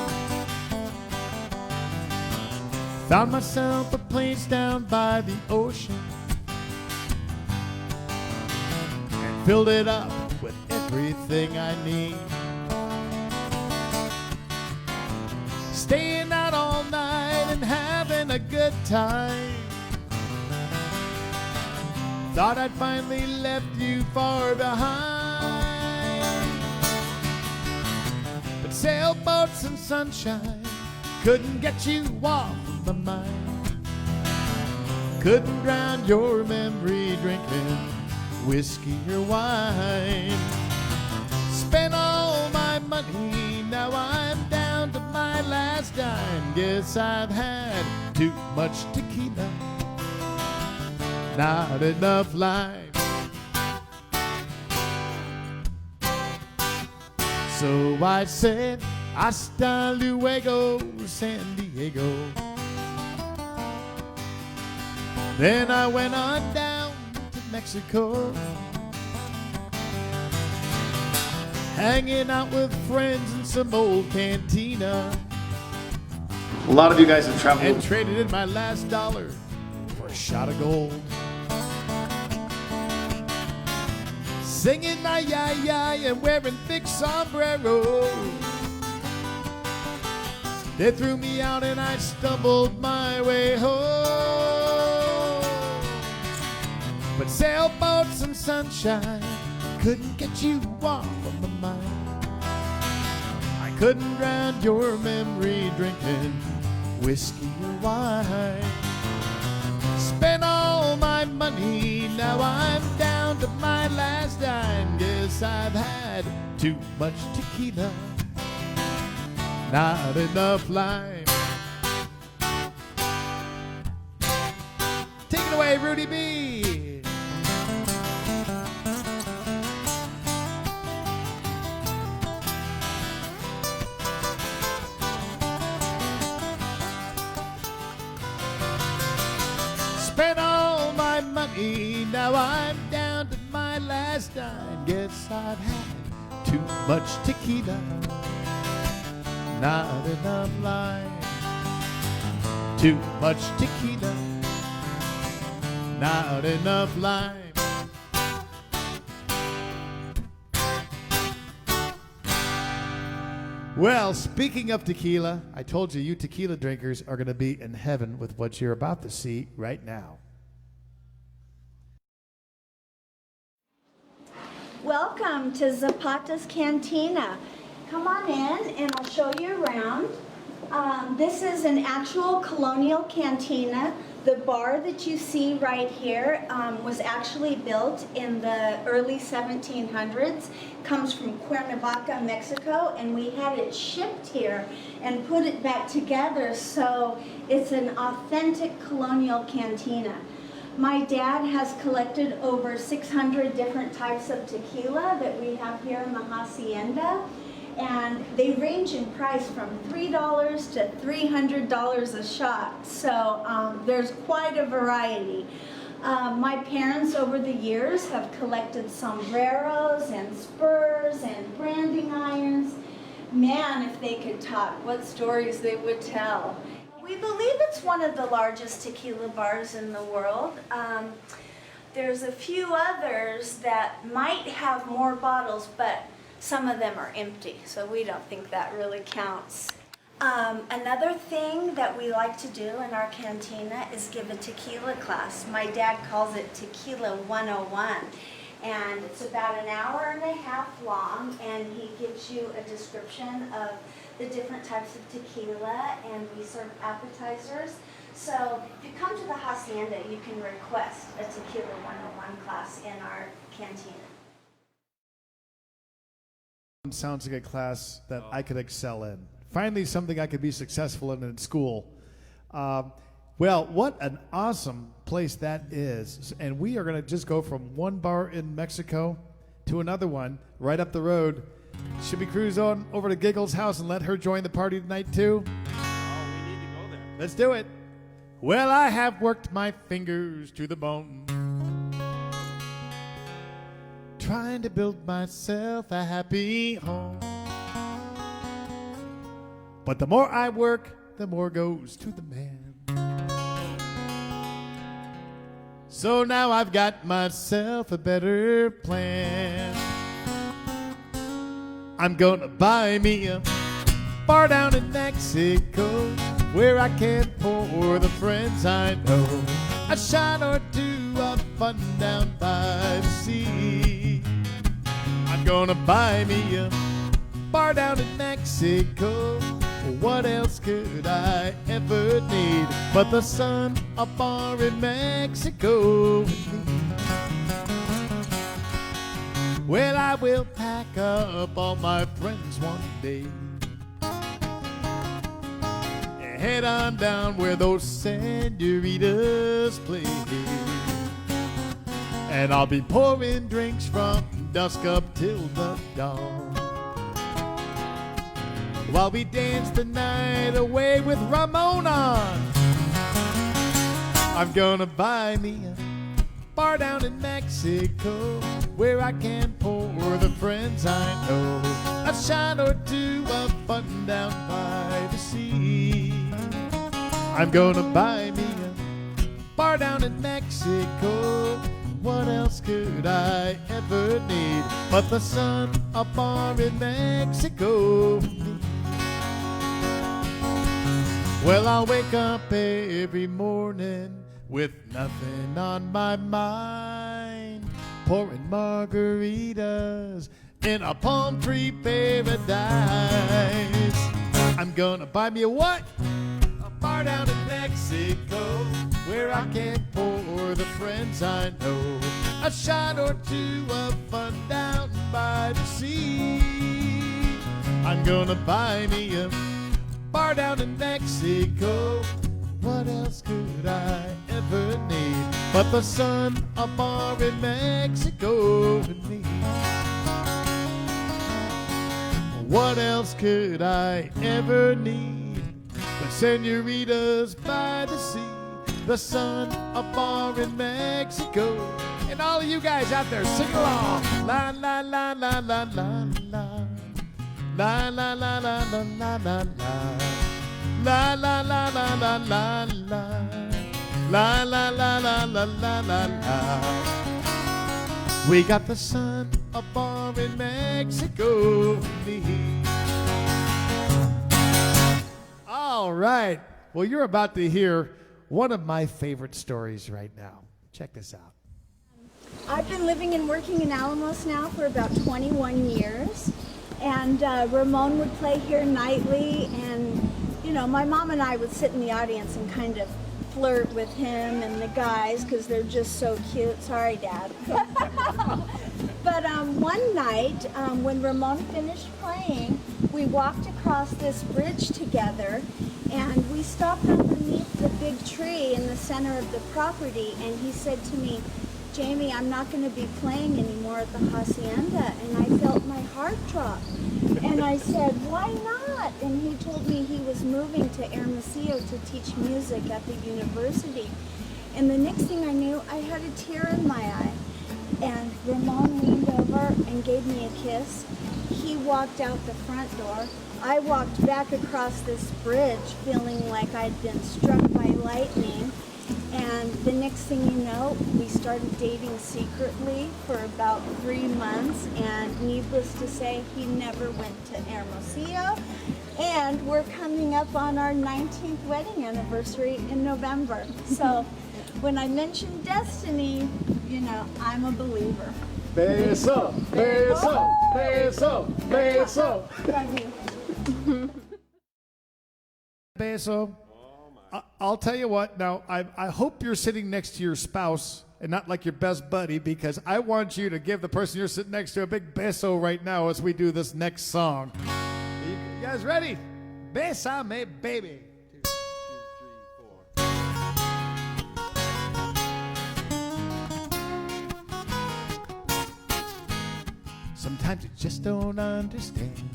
Found myself a place down by the ocean and filled it up with everything I need. Staying out all night and having a good time. Thought I'd finally left you far behind, but sailboats and sunshine couldn't get you off of my mind. Couldn't drown your memory drinking whiskey or wine. Spent all my money, now I'm down to my last dime. Guess I've had too much tequila, not enough lime. So I said, hasta luego, San Diego. Then I went on down to Mexico, hanging out with friends in some old cantina. A lot of you guys have traveled. And traded in my last dollar for a shot of gold. Singing ay ay ay and wearing big sombreros. They threw me out and I stumbled my way home. But sailboats and sunshine couldn't get you off of my mind. I couldn't drown your memory drinking whiskey or wine. Spent all my money, now I'm down to my last dime. Guess I've had too much tequila, not enough lime. Take it away, Rudy B. Spent all my money, now I'm down to my last dime. Guess I've had too much tequila, not enough lime. Too much tequila, not enough lime. Well, speaking of tequila, I told you tequila drinkers are going to be in heaven with what you're about to see right now. Welcome to Zapata's Cantina. Come on in and I'll show you around. This is an actual colonial cantina. The bar that you see right here was actually built in the early 1700s. Comes from Cuernavaca, Mexico, and we had it shipped here and put it back together, so it's an authentic colonial cantina. My dad has collected over 600 different types of tequila that we have here in the hacienda, and they range in price from $3 to $300 a shot, so there's quite a variety. My parents over the years have collected sombreros and spurs and branding irons. Man, if they could talk, what stories they would tell. We believe it's one of the largest tequila bars in the world. There's a few others that might have more bottles, but some of them are empty, so we don't think that really counts. Another thing that we like to do in our cantina is give a tequila class. My dad calls it Tequila 101. And it's about an hour and a half long, and he gives you a description of the different types of tequila, and we serve appetizers. So if you come to the hacienda, you can request a Tequila 101 class in our cantina. Sounds like a class that I could excel in. Finally, something I could be successful in school. Well, what an awesome place that is. And we are going to just go from one bar in Mexico to another one right up the road. Should we cruise on over to Giggle's house and let her join the party tonight too? Oh, we need to go there. Let's do it. Well, I have worked my fingers to the bone, trying to build myself a happy home. But the more I work, the more goes to the man. So now I've got myself a better plan. I'm gonna buy me a bar down in Mexico, where I can pour the friends I know a shot or two of fun down by the sea. I'm gonna buy me a bar down in Mexico. What else could I ever need but the sun, a bar in Mexico with me? Well, I will pack up all my friends one day, head on down where those senoritas play, and I'll be pouring drinks from dusk up till the dawn, while we dance the night away with Ramon on. I'm gonna buy me a bar down in Mexico, where I can pour the friends I know a shot or two of fun down by the sea. I'm gonna buy me a bar down in Mexico. What else could I ever need but the sun, a bar in Mexico? Well, I'll wake up every morning with nothing on my mind, pouring margaritas in a palm tree paradise. I'm gonna buy me a what? A bar down in Mexico, where I can pour the friends I know a shot or two of fun down by the sea. I'm gonna buy me a bar down in Mexico. What else could I ever need but the sun, a bar in Mexico with me? What else could I ever need but senoritas by the sea, the sun, a bar in Mexico? And all of you guys out there, sing along. La la la la la la la. La la la la la la la la. La la la la la la la. La la la la la la la la. We got the sun, a bar in Mexico with me. All right. Well, you're about to hear one of my favorite stories right now. Check this out. I've been living and working in Alamos now for about 21 years. And Ramon would play here nightly, and you know, my mom and I would sit in the audience and kind of flirt with him and the guys because they're just so cute. Sorry, Dad. But one night, when Ramon finished playing, we walked across this bridge together, and we stopped underneath the big tree in the center of the property, and he said to me, "Jamie, I'm not going to be playing anymore at the hacienda." And I felt my heart drop. And I said, "Why not?" And he told me he was moving to Hermosillo to teach music at the university. And the next thing I knew, I had a tear in my eye. And Ramon leaned over and gave me a kiss. He walked out the front door. I walked back across this bridge feeling like I'd been struck by lightning. And the next thing you know, we started dating secretly for about 3 months, and needless to say, he never went to Hermosillo. And we're coming up on our 19th wedding anniversary in November. So when I mention destiny, you know, I'm a believer. Beso, beso, beso, beso. Love you. Beso. I'll tell you what, now, I hope you're sitting next to your spouse and not like your best buddy, because I want you to give the person you're sitting next to a big beso right now as we do this next song. You guys ready? Besame, baby. 2, 3, 4. Sometimes you just don't understand.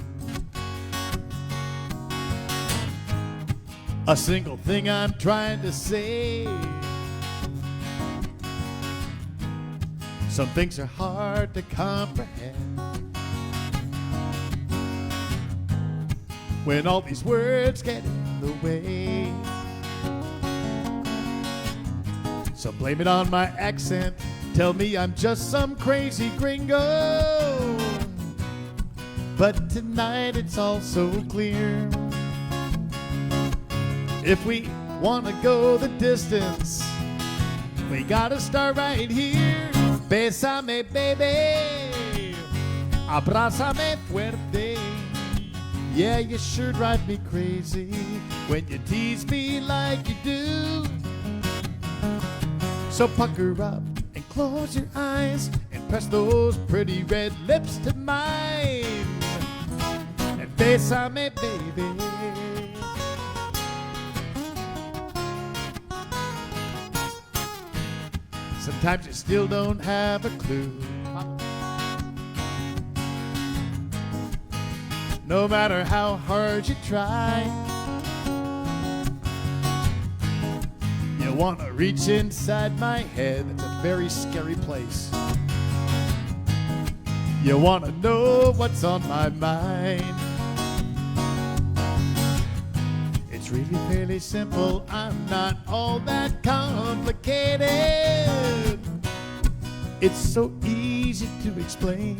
a single thing I'm trying to say. Some things are hard to comprehend when all these words get in the way. So blame it on my accent, tell me I'm just some crazy gringo. But tonight it's all so clear. If we want to go the distance, we gotta start right here. Bésame, baby, abrázame fuerte. Yeah, you sure drive me crazy when you tease me like you do. So pucker up and close your eyes and press those pretty red lips to mine. And bésame, baby. Sometimes you still don't have a clue. No matter how hard you try, you want to reach inside my head. It's a very scary place. You want to know what's on my mind. It's really fairly simple. I'm not all that complicated. It's so easy to explain.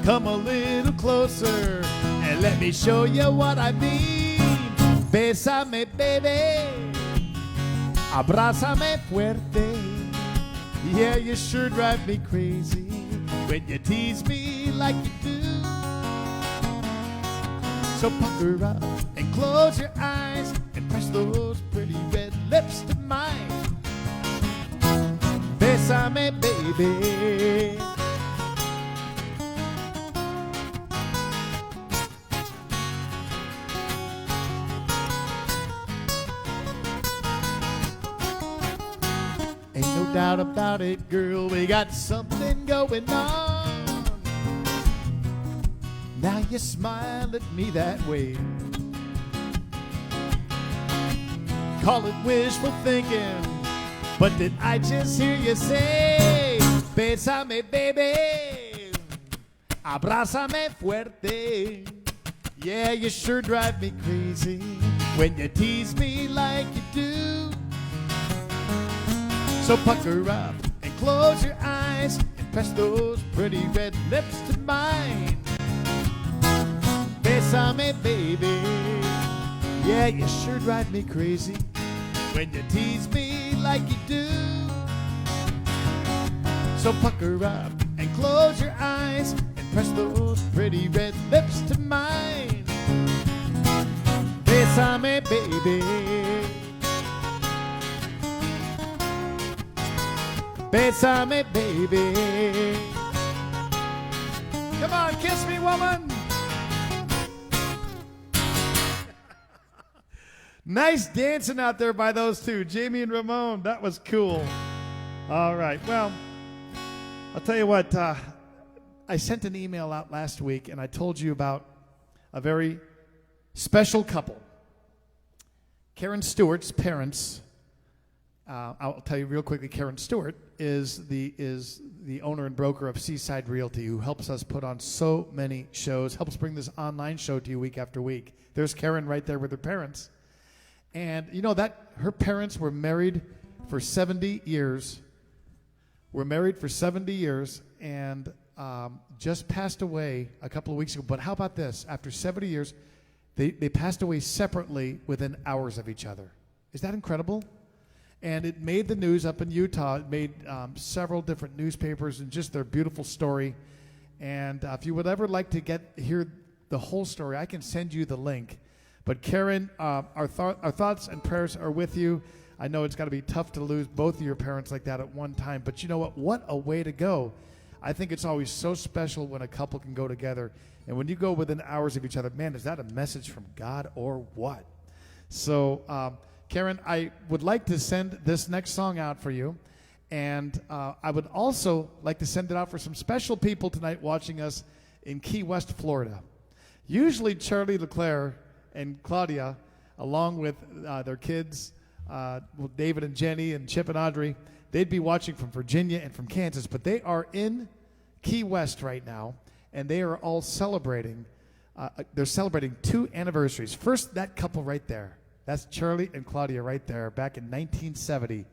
Come a little closer and let me show you what I mean. Bésame, baby, abrázame fuerte. Yeah, you sure drive me crazy when you tease me like you do. So pucker up and close your eyes and press those pretty red lips to mine. Bésame, baby. Ain't no doubt about it, girl, we got something going on. Now you smile at me that way. Call it wishful thinking, but did I just hear you say, bésame, baby, abrázame fuerte. Yeah, you sure drive me crazy when you tease me like you do. So pucker up and close your eyes and press those pretty red lips to mine. Bésame, baby. Yeah, you sure drive me crazy when you tease me like you do. So pucker up and close your eyes and press those pretty red lips to mine. Bésame, baby. Bésame, baby. Come on, kiss me, woman. Nice dancing out there by those two, Jamie and Ramon. That was cool. All right, well, I'll tell you what. I sent an email out last week, and I told you about a very special couple. Karen Stewart's parents. I'll tell you real quickly. Karen Stewart is the owner and broker of Seaside Realty, who helps us put on so many shows, helps bring this online show to you week after week. There's Karen right there with her parents. And you know that her parents were married for 70 years. Were married for 70 years and just passed away a couple of weeks ago. But how about this? After 70 years, they passed away separately within hours of each other. Is that incredible? And it made the news up in Utah. It made several different newspapers, and just their beautiful story. And if you would ever like to hear the whole story, I can send you the link. But Karen, our thoughts and prayers are with you. I know it's got to be tough to lose both of your parents like that at one time. But you know what? What a way to go. I think it's always so special when a couple can go together. And when you go within hours of each other, man, is that a message from God or what? So, Karen, I would like to send this next song out for you. And I would also like to send it out for some special people tonight watching us in Key West, Florida. Usually Charlie LeClaire and Claudia, along with their kids, David and Jenny and Chip and Audrey, they'd be watching from Virginia and from Kansas, but they are in Key West right now, and they are all celebrating. They're celebrating 2 anniversaries. First, that couple right there. That's Charlie and Claudia right there back in 1970,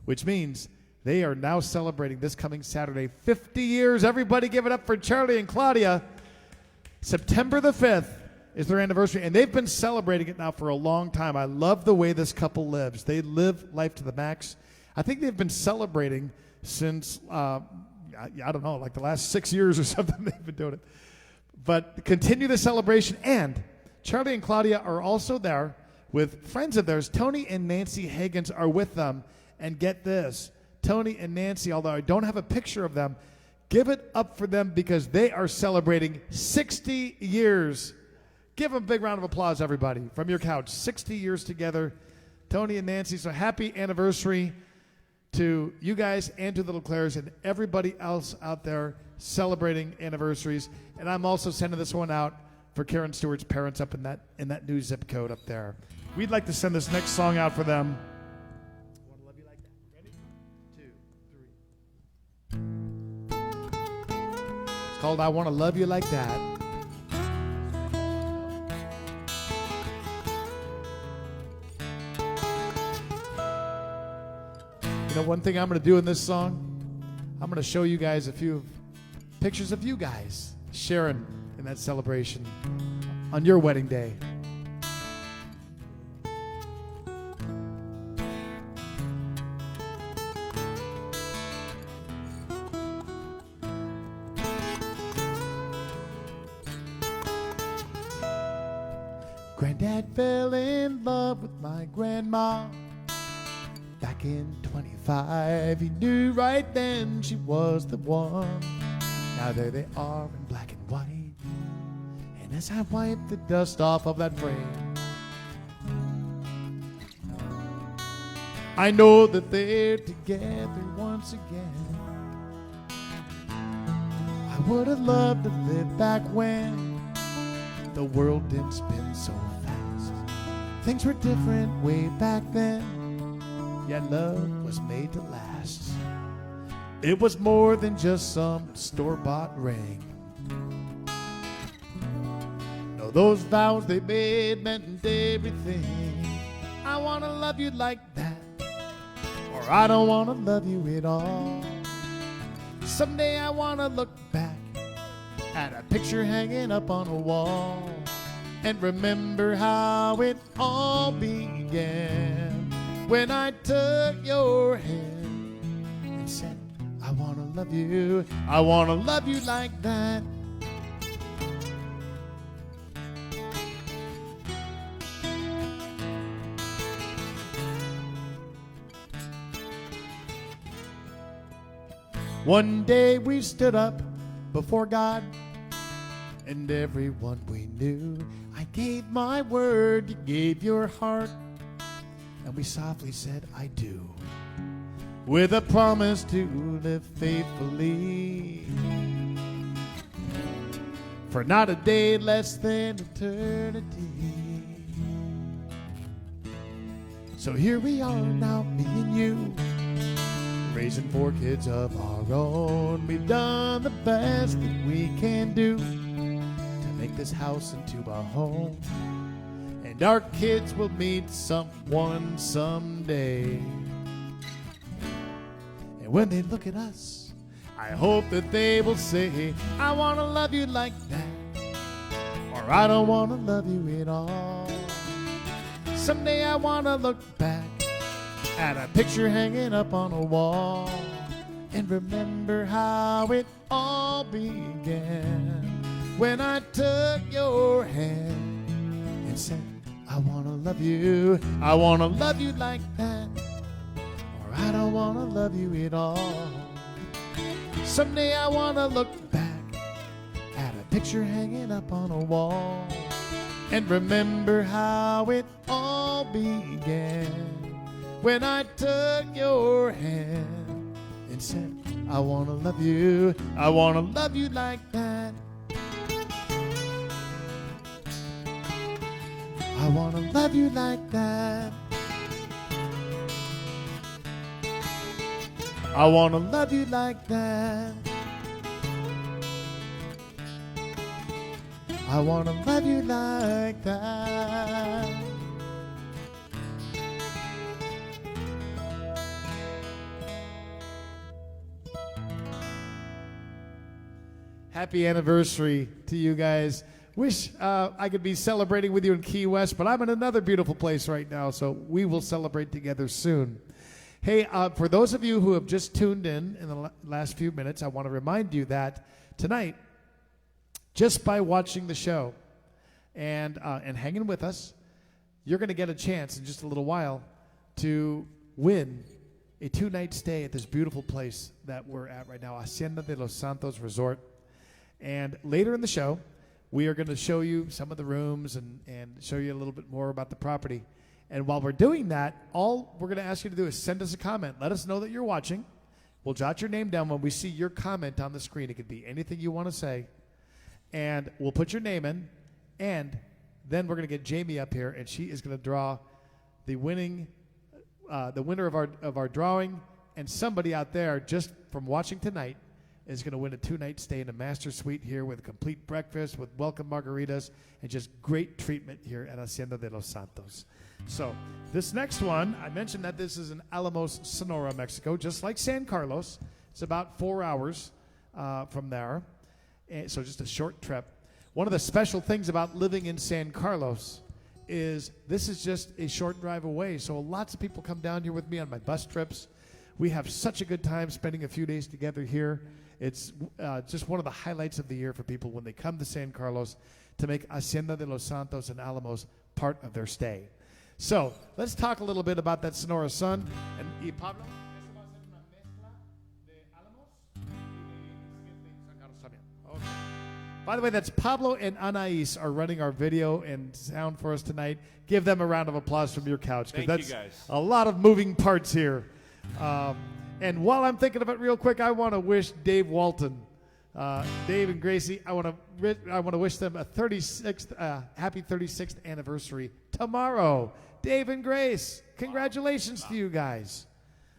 which means they are now celebrating this coming Saturday 50 years. Everybody give it up for Charlie and Claudia. September the 5th is their anniversary, and they've been celebrating it now for a long time. I love the way this couple lives. They live life to the max. I think they've been celebrating since, I don't know, like the last 6 years or something they've been doing it. But continue the celebration, and Charlie and Claudia are also there with friends of theirs. Tony and Nancy Hagens are with them, and get this, Tony and Nancy, although I don't have a picture of them, give it up for them because they are celebrating 60 years. Give them a big round of applause, everybody, from your couch. 60 years together, Tony and Nancy. So happy anniversary to you guys and to the LeClairs and everybody else out there celebrating anniversaries. And I'm also sending this one out for Karen Stewart's parents up in that new zip code up there. We'd like to send this next song out for them. I want to love you like that. Ready? 2, 3. It's called I Want to Love You Like That. You know, one thing I'm going to do in this song, I'm going to show you guys a few pictures of you guys sharing in that celebration on your wedding day. Granddad fell in love with my grandma. Back in 25, he knew right then she was the one. Now there they are in black and white, and as I wipe the dust off of that frame, I know that they're together once again. I would have loved to live back when the world didn't spin so fast. Things were different way back then. Yet love was made to last. It was more than just some store-bought ring. No, those vows they made meant everything. I want to love you like that, or I don't want to love you at all. Someday I want to look back at a picture hanging up on a wall and remember how it all began. When I took your hand and said, I want to love you like that. One day we stood up before God and everyone we knew. I gave my word, you gave your heart, and we softly said, I do, with a promise to live faithfully for not a day less than eternity. So here we are now, me and you, raising 4 kids of our own. We've done the best that we can do to make this house into a home. And our kids will meet someone someday. And when they look at us, I hope that they will say, I want to love you like that, or I don't want to love you at all. Someday I want to look back at a picture hanging up on a wall and remember how it all began. When I took your hand and said, I want to love you like that, or I don't want to love you at all. Someday I want to look back at a picture hanging up on a wall and remember how it all began. When I took your hand and said, I want to love you like that. I wanna love you like that. I wanna love you like that. I wanna love you like that. Happy anniversary to you guys. Wish I could be celebrating with you in Key West, but I'm in another beautiful place right now, so we will celebrate together soon. Hey, for those of you who have just tuned in the last few minutes, I want to remind you that tonight, just by watching the show and hanging with us, you're going to get a chance in just a little while to win a 2-night stay at this beautiful place that we're at right now, Hacienda de los Santos Resort. And later in the show, we are going to show you some of the rooms and show you a little bit more about the property. And while we're doing that, all we're going to ask you to do is send us a comment. Let us know that you're watching. We'll jot your name down when we see your comment on the screen. It could be anything you want to say. And we'll put your name in. And then we're going to get Jamie up here, and she is going to draw the winner of our drawing. And somebody out there, just from watching tonight, is going to win a 2-night stay in a master suite here with a complete breakfast, with welcome margaritas, and just great treatment here at Hacienda de los Santos. So this next one, I mentioned that this is in Alamos, Sonora, Mexico, just like San Carlos. It's about 4 hours from there, and so just a short trip. One of the special things about living in San Carlos is this is just a short drive away, so lots of people come down here with me on my bus trips. We have such a good time spending a few days together here. It's just one of the highlights of the year for people when they come to San Carlos to make Hacienda de los Santos and Alamos part of their stay. So let's talk a little bit about that Sonora sun. And Pablo, okay. By the way, that's Pablo and Anais are running our video and sound for us tonight. Give them a round of applause from your couch, because that's you guys. A lot of moving parts here. And while I'm thinking of it real quick, I want to wish Dave Walton, Dave and Gracie, I want to wish them a happy 36th anniversary tomorrow. Dave and Grace, congratulations to you guys.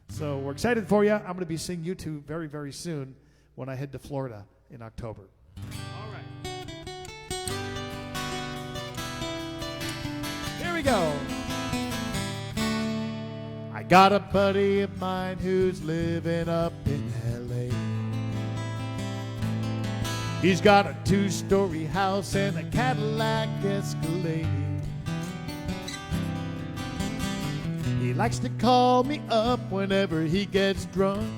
So we're excited for you. I'm going to be seeing you two very, very soon when I head to Florida in October. All right. Here we go. I got a buddy of mine who's living up in L.A. He's got a 2-story house and a Cadillac Escalade. He likes to call me up whenever he gets drunk,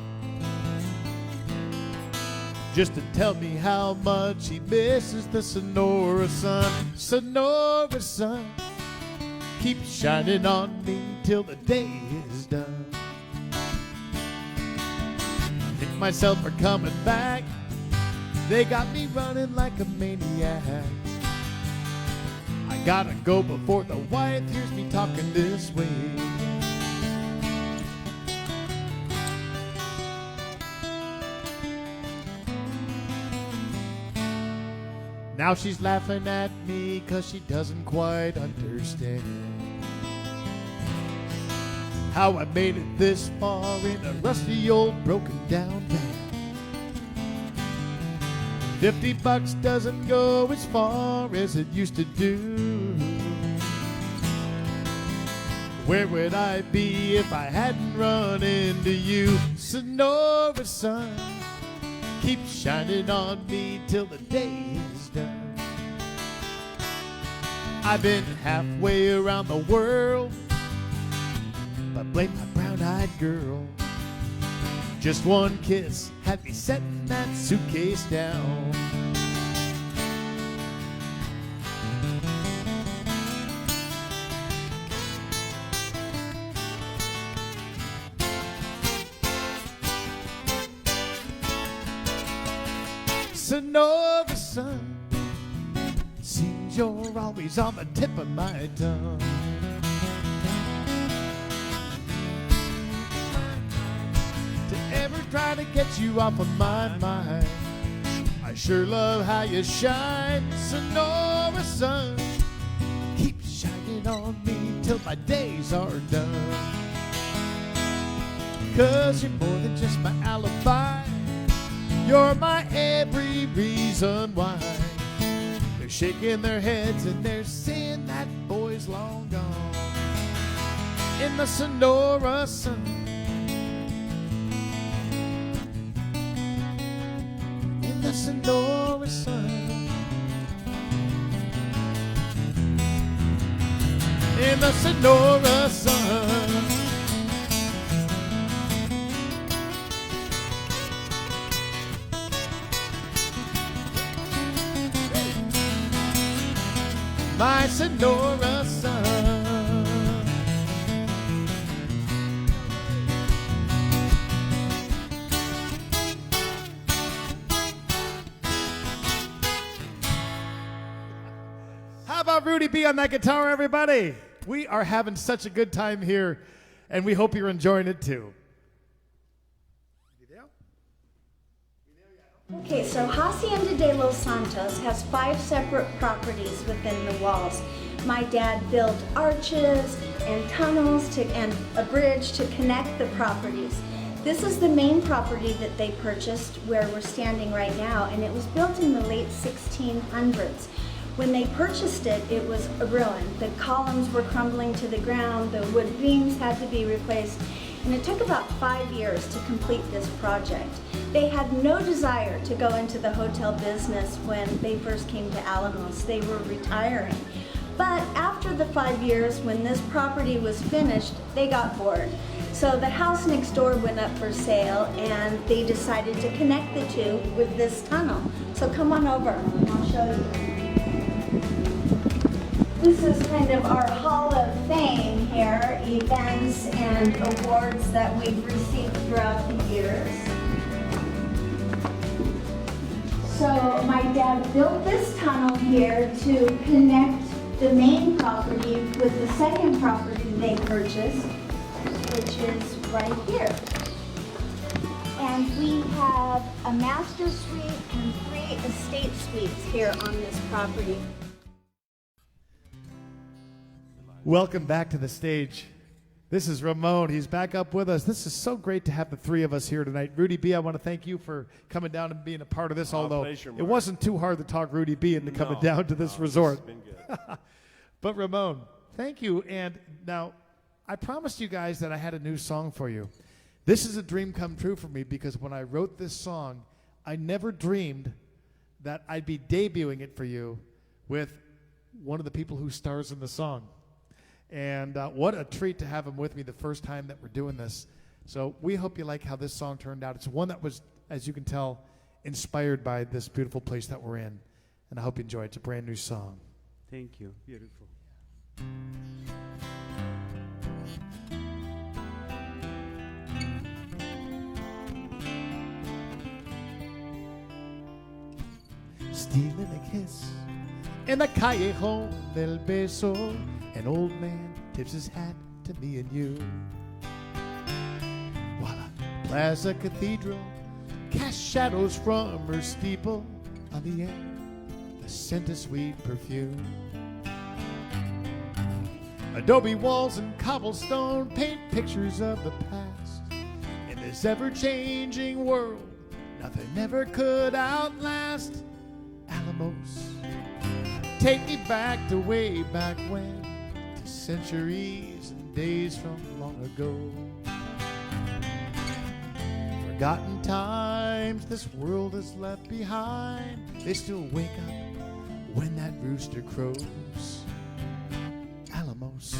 just to tell me how much he misses the Sonora sun. Sonora sun, keep shining on me till the day is done. Think myself are coming back. They got me running like a maniac. I gotta go before the wife hears me talking this way. Now she's laughing at me 'cause she doesn't quite understand how I made it this far in a rusty old broken down van. $50 doesn't go as far as it used to do. Where would I be if I hadn't run into you? Sonora sun, keep shining on me till the day is done. I've been halfway around the world, but blame my brown-eyed girl. Just one kiss had me setting that suitcase down. Sonora sun, seems you're always on the tip of my tongue. To ever try to get you off of my mind, I sure love how you shine. Sonora sun, keep shining lean on me till my days are done. 'Cause you're more than just my alibi. You're my every reason why. They're shaking their heads and they're saying that boy's long gone. In the Sonora sun, in the Sonora sun, in the Sonora sun. My Sonora sun. How about Rudy B on that guitar, everybody? We are having such a good time here, and we hope you're enjoying it too. Okay, so Hacienda de los Santos has 5 separate properties within the walls. My dad built arches and tunnels and a bridge to connect the properties. This is the main property that they purchased where we're standing right now, and it was built in the late 1600s. When they purchased it, it was a ruin. The columns were crumbling to the ground, the wood beams had to be replaced, and it took about 5 years to complete this project. They had no desire to go into the hotel business when they first came to Alamos. They were retiring. But after the 5 years, when this property was finished, they got bored. So the house next door went up for sale, and they decided to connect the two with this tunnel. So come on over, and I'll show you. This is kind of our Hall of Fame here, events and awards that we've received throughout the years. So my dad built this tunnel here to connect the main property with the second property they purchased, which is right here. And we have a master suite and 3 estate suites here on this property. Welcome back to the stage. This is Ramon. He's back up with us. This is so great to have the 3 of us here tonight. Rudy B, I want to thank you for coming down and being a part of this, although pleasure, it Mark. wasn't too hard to talk Rudy B into coming down to this resort. It's been good. But Ramon, thank you. And now, I promised you guys that I had a new song for you. This is a dream come true for me because when I wrote this song, I never dreamed that I'd be debuting it for you with one of the people who stars in the song. And what a treat to have him with me the first time that we're doing this. So we hope you like how this song turned out. It's one that was, as you can tell, inspired by this beautiful place that we're in. And I hope you enjoy it. It's a brand new song. Thank you. Beautiful. Stealing a kiss in the Callejon del Beso. An old man tips his hat to me and you. While a Plaza Cathedral casts shadows from her steeple on the air, the scent of sweet perfume. Adobe walls and cobblestone paint pictures of the past. In this ever-changing world, nothing ever could outlast Alamos. Take me back to way back when, to centuries and days from long ago. Forgotten times this world has left behind, they still wake up when that rooster crows. Alamos.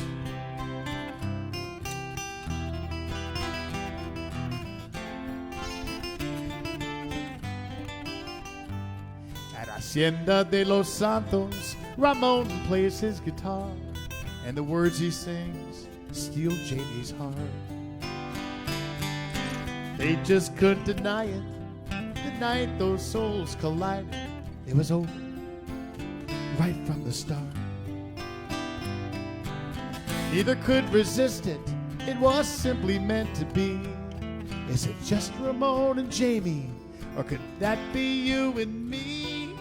At Hacienda de los Santos, Ramon plays his guitar, and the words he sings steal Jamie's heart. They just couldn't deny it. The night those souls collided, it was over right from the start. Neither could resist it. It was simply meant to be. Is it just Ramon and Jamie, or could that be you and me?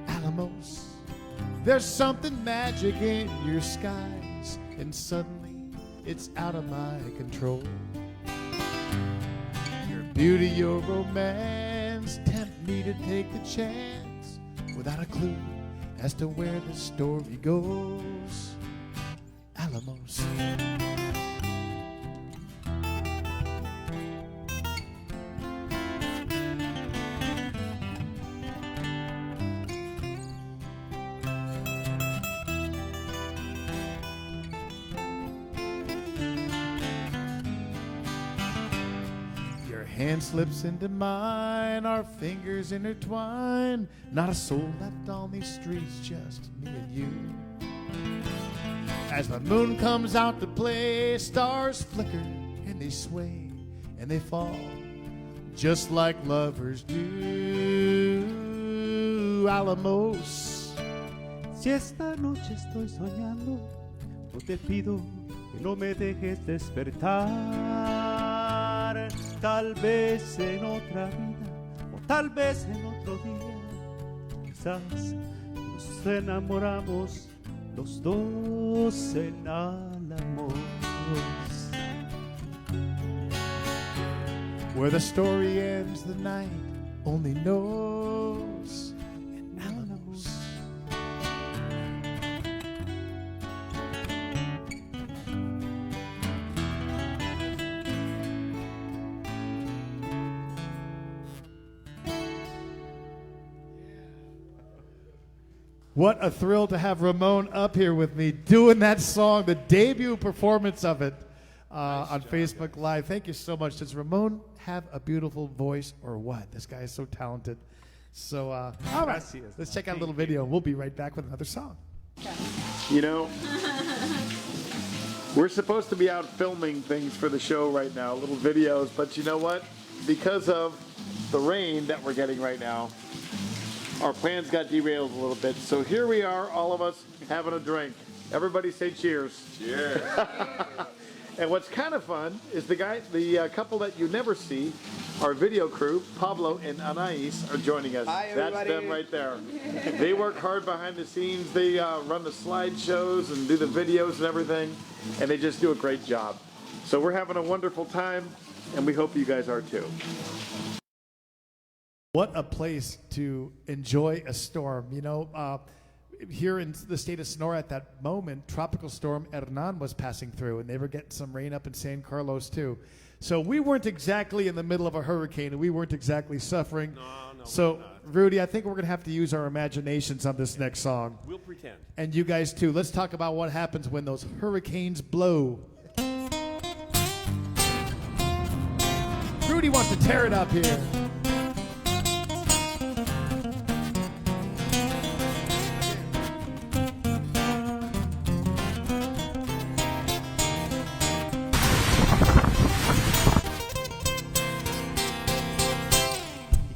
Alamos, there's something magic in your skies. happens, and suddenly it's out of my control. Your beauty, your romance tempt me to take the chance without a clue as to where the story goes. Alamos. Your hand slips into mine, our fingers intertwine. Not a soul left on these streets, just me and you. As the moon comes out to play, stars flicker and they sway and they fall, just like lovers do. Alamos. Si esta noche estoy soñando, yo te pido que no me dejes despertar. Tal vez en otra vida, o tal vez en otro día, quizás nos enamoramos los dos en Alamos. Where the story ends, the night only knows. In Alamos. What a thrill to have Ramon up here with me doing that song, the debut performance of it on Facebook Live. Thank you so much. Does Ramon have a beautiful voice or what? This guy is so talented. So, all right, let's check out a little video, and we'll be right back with another song. You know, we're supposed to be out filming things for the show right now, little videos, but you know what? Because of the rain that we're getting right now, our plans got derailed a little bit. So here we are, all of us having a drink. Everybody say cheers. Cheers. And what's kind of fun is the couple that you never see, our video crew, Pablo and Anais, are joining us. Hi, everybody. That's them right there. They work hard behind the scenes. They run the slideshows and do the videos and everything, and they just do a great job. So we're having a wonderful time, and we hope you guys are too. What a place to enjoy a storm. You know, here in the state of Sonora at that moment, Tropical Storm Hernan was passing through, and they were getting some rain up in San Carlos too. So we weren't exactly in the middle of a hurricane, and we weren't exactly suffering. No, so, Rudy, I think we're going to have to use our imaginations on this next song. we'll pretend. And you guys too. Let's talk about what happens when those hurricanes blow. Rudy wants to tear it up here.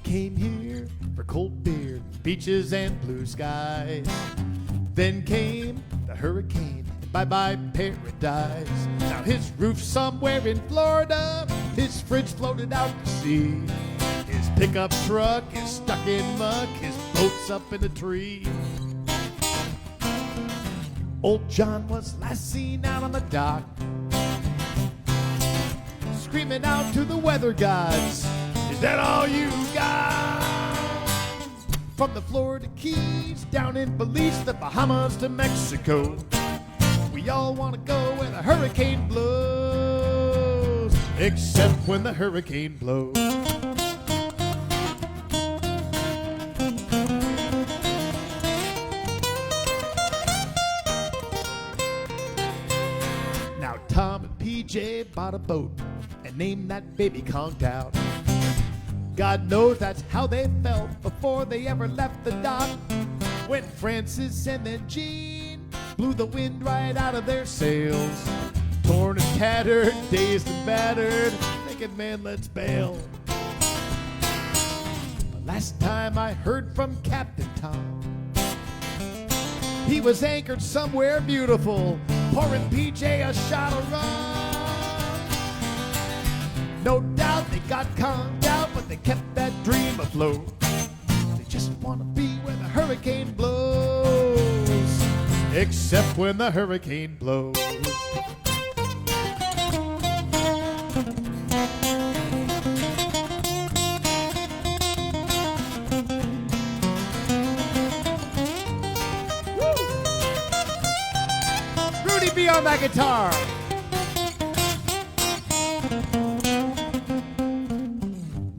Came here for cold beer, beaches and blue skies. Then came the hurricane, bye-bye paradise. Now his roof's somewhere in Florida, his fridge floated out to sea. His pickup truck is stuck in muck, his boat's up in a tree. Old John was last seen out on the dock, screaming out to the weather gods, "Is that all you got?" From the Florida Keys, down in Belize, the Bahamas to Mexico, we all want to go where the hurricane blows, except when the hurricane blows. Now Tom and PJ bought a boat and named that baby conked out. God knows that's how they felt before they ever left the dock, when Francis and then Jean blew the wind right out of their sails. Torn and tattered, dazed and battered, thinking, man, let's bail. But last time I heard from Captain Tom, he was anchored somewhere beautiful, pouring PJ a shot of rum. No doubt they got calmed out, but they kept that dream afloat. They just want to be where the hurricane blows, except when the hurricane blows. Rudy, be on that guitar.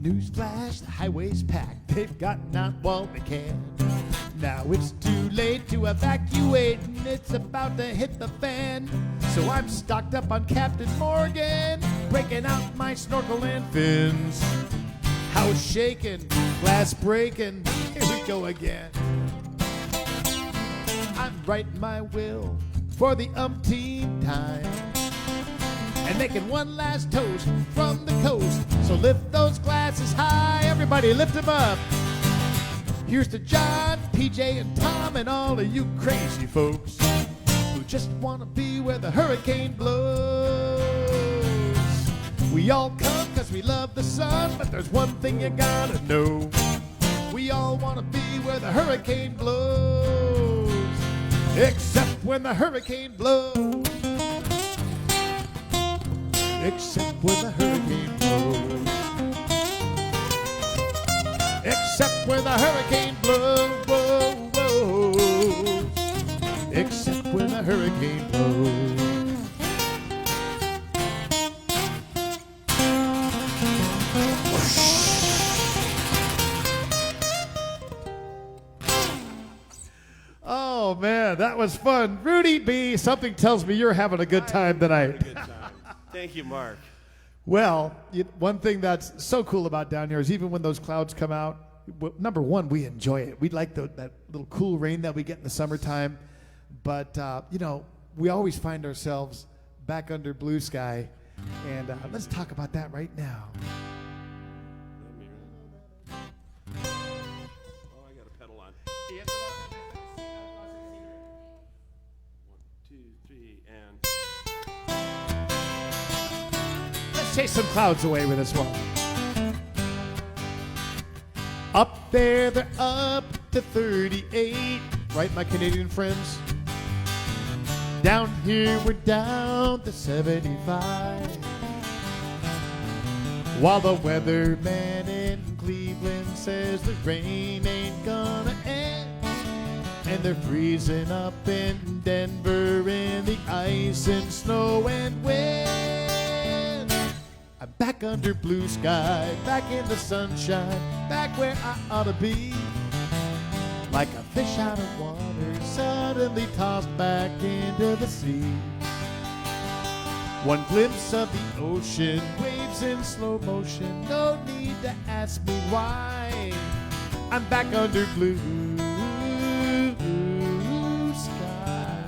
Newsflash, the highway's packed. They've gotten out while they can. Now it's too late to evacuate, and it's about to hit the fan. So I'm stocked up on Captain Morgan, breaking out my snorkel and fins. House shaking, glass breaking, here we go again. I'm writing my will for the umpteenth time, and making one last toast from the coast. So lift those glasses high, everybody lift them up. Here's to John, PJ, and Tom, and all of you crazy folks who just want to be where the hurricane blows. We all come because we love the sun, but there's one thing you gotta know. We all want to be where the hurricane blows, except when the hurricane blows. Except when the hurricane blows. Except when the hurricane blows, except when the hurricane blows. Oh man, that was fun. Rudy B, something tells me you're having a good time tonight. Good time. Thank you, Mark. Well, one thing that's so cool about down here is even when those clouds come out, number one, we enjoy it. We like that little cool rain that we get in the summertime. But, we always find ourselves back under blue sky. And let's talk about that right now. Oh, I got a pedal on. 1, 2, 3, and... Let's chase some clouds away with this one. Up there, they're up to 38. Right, my Canadian friends? Down here, we're down to 75. While the weatherman in Cleveland says the rain ain't gonna end. And they're freezing up in Denver in the ice and snow and wind. I'm back under blue sky, back in the sunshine, back where I ought to be. Like a fish out of water, suddenly tossed back into the sea. One glimpse of the ocean, waves in slow motion, no need to ask me why. I'm back under blue sky.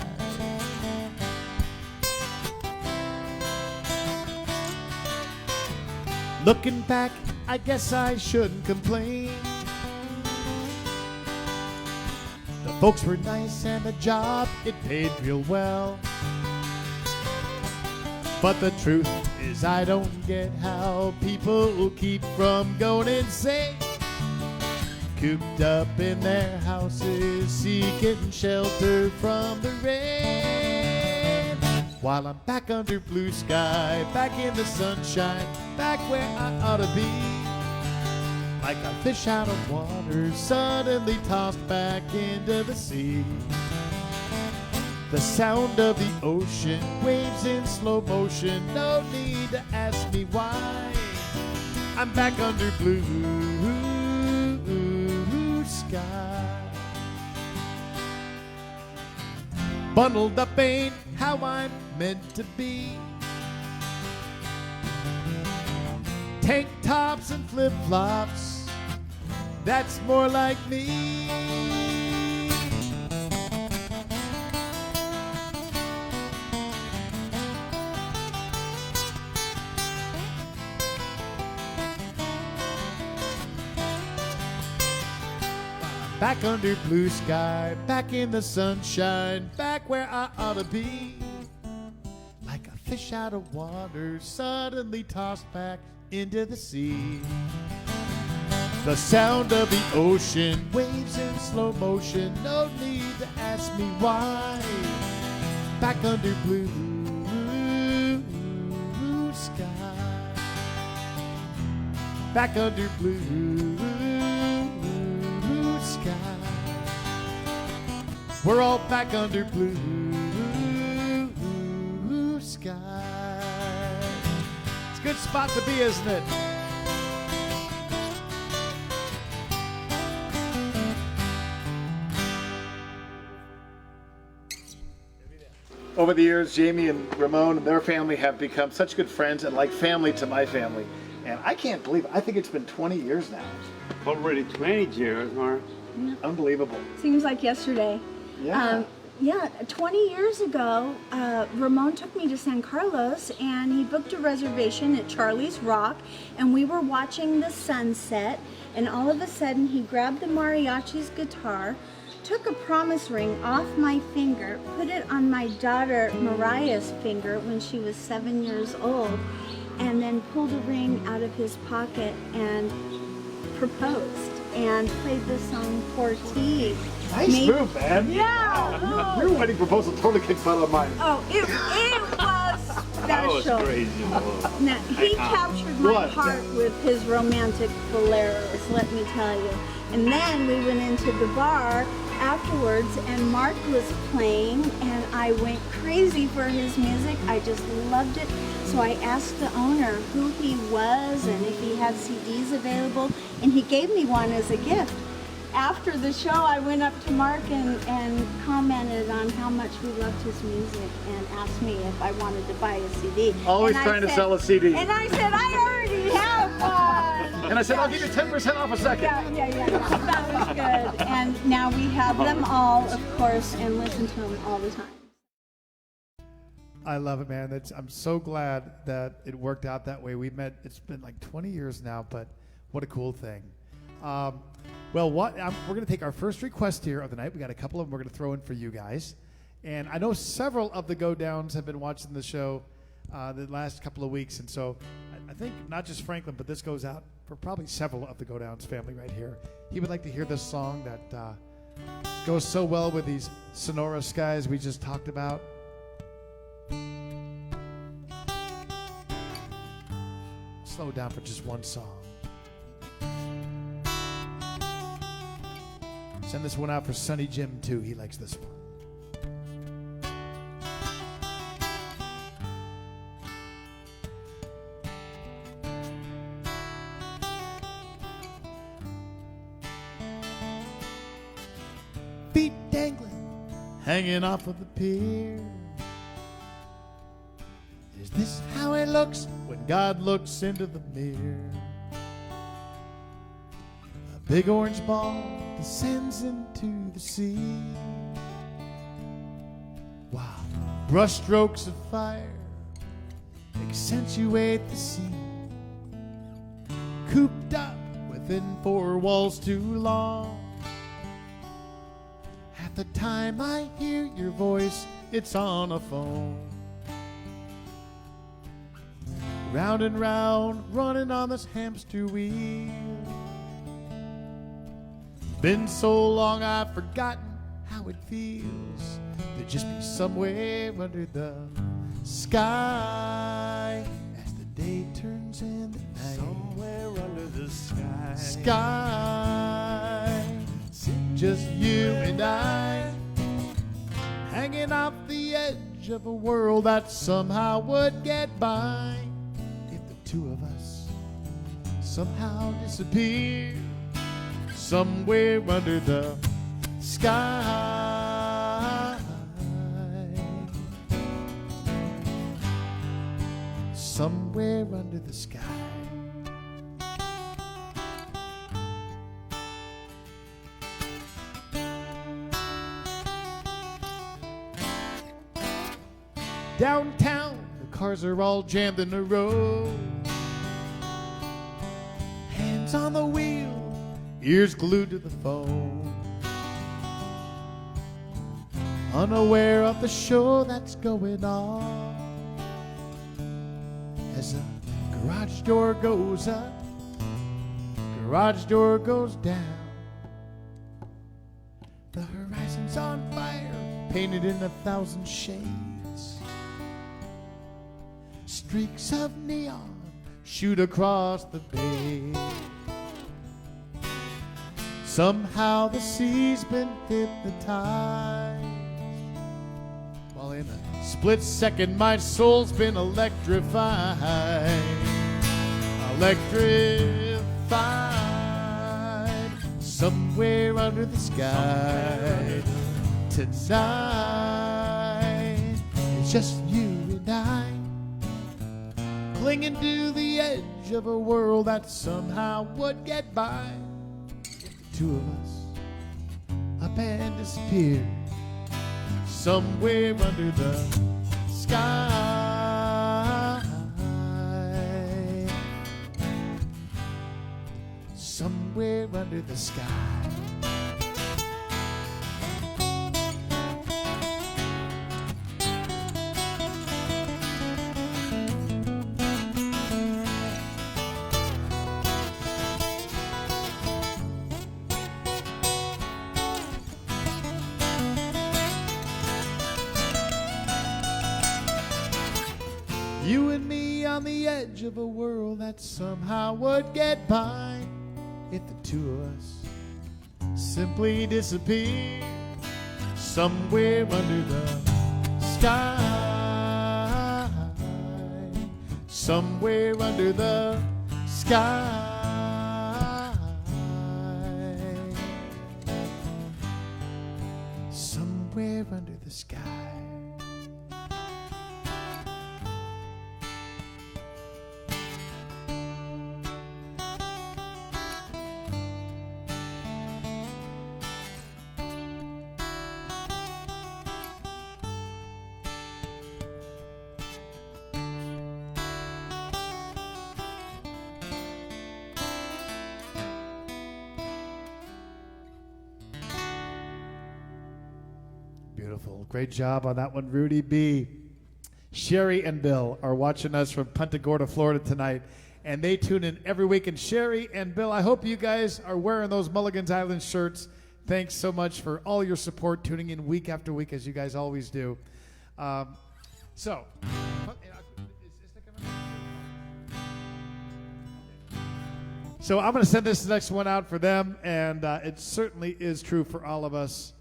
Looking back, I guess I shouldn't complain. The folks were nice and the job, it paid real well. But the truth is I don't get how people keep from going insane. Cooped up in their houses, seeking shelter from the rain. While I'm back under blue sky, back in the sunshine, back where I ought to be. Like a fish out of water, suddenly tossed back into the sea. The sound of the ocean, waves in slow motion, no need to ask me why. I'm back under blue sky. Bundled up ain't how I'm meant to be. Tank tops and flip-flops, that's more like me. Back under blue sky, back in the sunshine, back where I ought to be. Like a fish out of water, suddenly tossed back into the sea. The sound of the ocean, waves in slow motion. No need to ask me why. Back under blue sky. Back under blue sky. We're all back under blue sky. It's a good spot to be, isn't it? Over the years, Jamie and Ramon and their family have become such good friends and like family to my family. And I can't believe it. I think it's been 20 years now. Already 20 years, Mark. Unbelievable. Seems like yesterday. Yeah. Yeah, 20 years ago, Ramon took me to San Carlos and he booked a reservation at Charlie's Rock, and we were watching the sunset, and all of a sudden he grabbed the mariachi's guitar, took a promise ring off my finger, put it on my daughter Mariah's finger when she was 7 years old, and then pulled a ring out of his pocket and proposed and played the song Porti. Nice move, man. Yeah. Wow. Your wedding proposal totally kicked butt on mine. Oh, it was special. That was crazy. Now, he captured my heart with his romantic boleros, let me tell you. And then we went into the bar afterwards, and Mark was playing, and I went crazy for his music. I just loved it. So I asked the owner who he was and if he had CDs available, and he gave me one as a gift. After the show, I went up to Mark and commented on how much we loved his music and asked me if I wanted to buy a CD. Always trying to sell a CD. And I said, I already have one. And I said, I'll give you 10% off a second. Yeah. That was good. And now we have them all, of course, and listen to them all the time. I love it, man. I'm so glad that it worked out that way. We met, it's been like 20 years now, but what a cool thing. Well, we're going to take our first request here of the night. We got a couple of them we're going to throw in for you guys. And I know several of the Go-Downs have been watching the show the last couple of weeks. And so I think not just Franklin, but this goes out for probably several of the Go-Downs family right here. He would like to hear this song that goes so well with these Sonora skies we just talked about. Slow down for just one song. Send this one out for Sonny Jim, too. He likes this one. Feet dangling, hanging off of the pier. Is this how it looks when God looks into the mirror? A big orange ball descends into the sea. Wow, brush strokes of fire accentuate the scene. Cooped up within four walls too long. At the time I hear your voice, it's on a phone. Round and round, running on this hamster wheel. Been so long I've forgotten how it feels to just be somewhere under the sky as the day turns into night. Somewhere under the sky. Sky, just you and I, hanging off the edge of a world that somehow would get by if the two of us somehow disappear. Somewhere under the sky. Somewhere under the sky. Downtown, the cars are all jammed in a row. Hands on the wheel, ears glued to the phone, unaware of the show that's going on. As a garage door goes up, garage door goes down. The horizon's on fire, painted in 1,000 shades. Streaks of neon shoot across the bay. Somehow the sea's been hypnotized, while in a split second my soul's been electrified. Electrified somewhere under the sky. Tonight it's just you and I, clinging to the edge of a world that somehow would get by. Two of us up and disappear somewhere under the sky. Somewhere under the sky. You and me on the edge of a world that somehow would get by if the two of us simply disappear somewhere under the sky. Somewhere under the sky. Somewhere under the sky. Beautiful. Great job on that one, Rudy B. Sherry and Bill are watching us from Punta Gorda, Florida tonight, and they tune in every week. And Sherry and Bill, I hope you guys are wearing those Mulligan's Island shirts. Thanks so much for all your support, tuning in week after week, as you guys always do. So I'm going to send this next one out for them, and it certainly is true for all of us.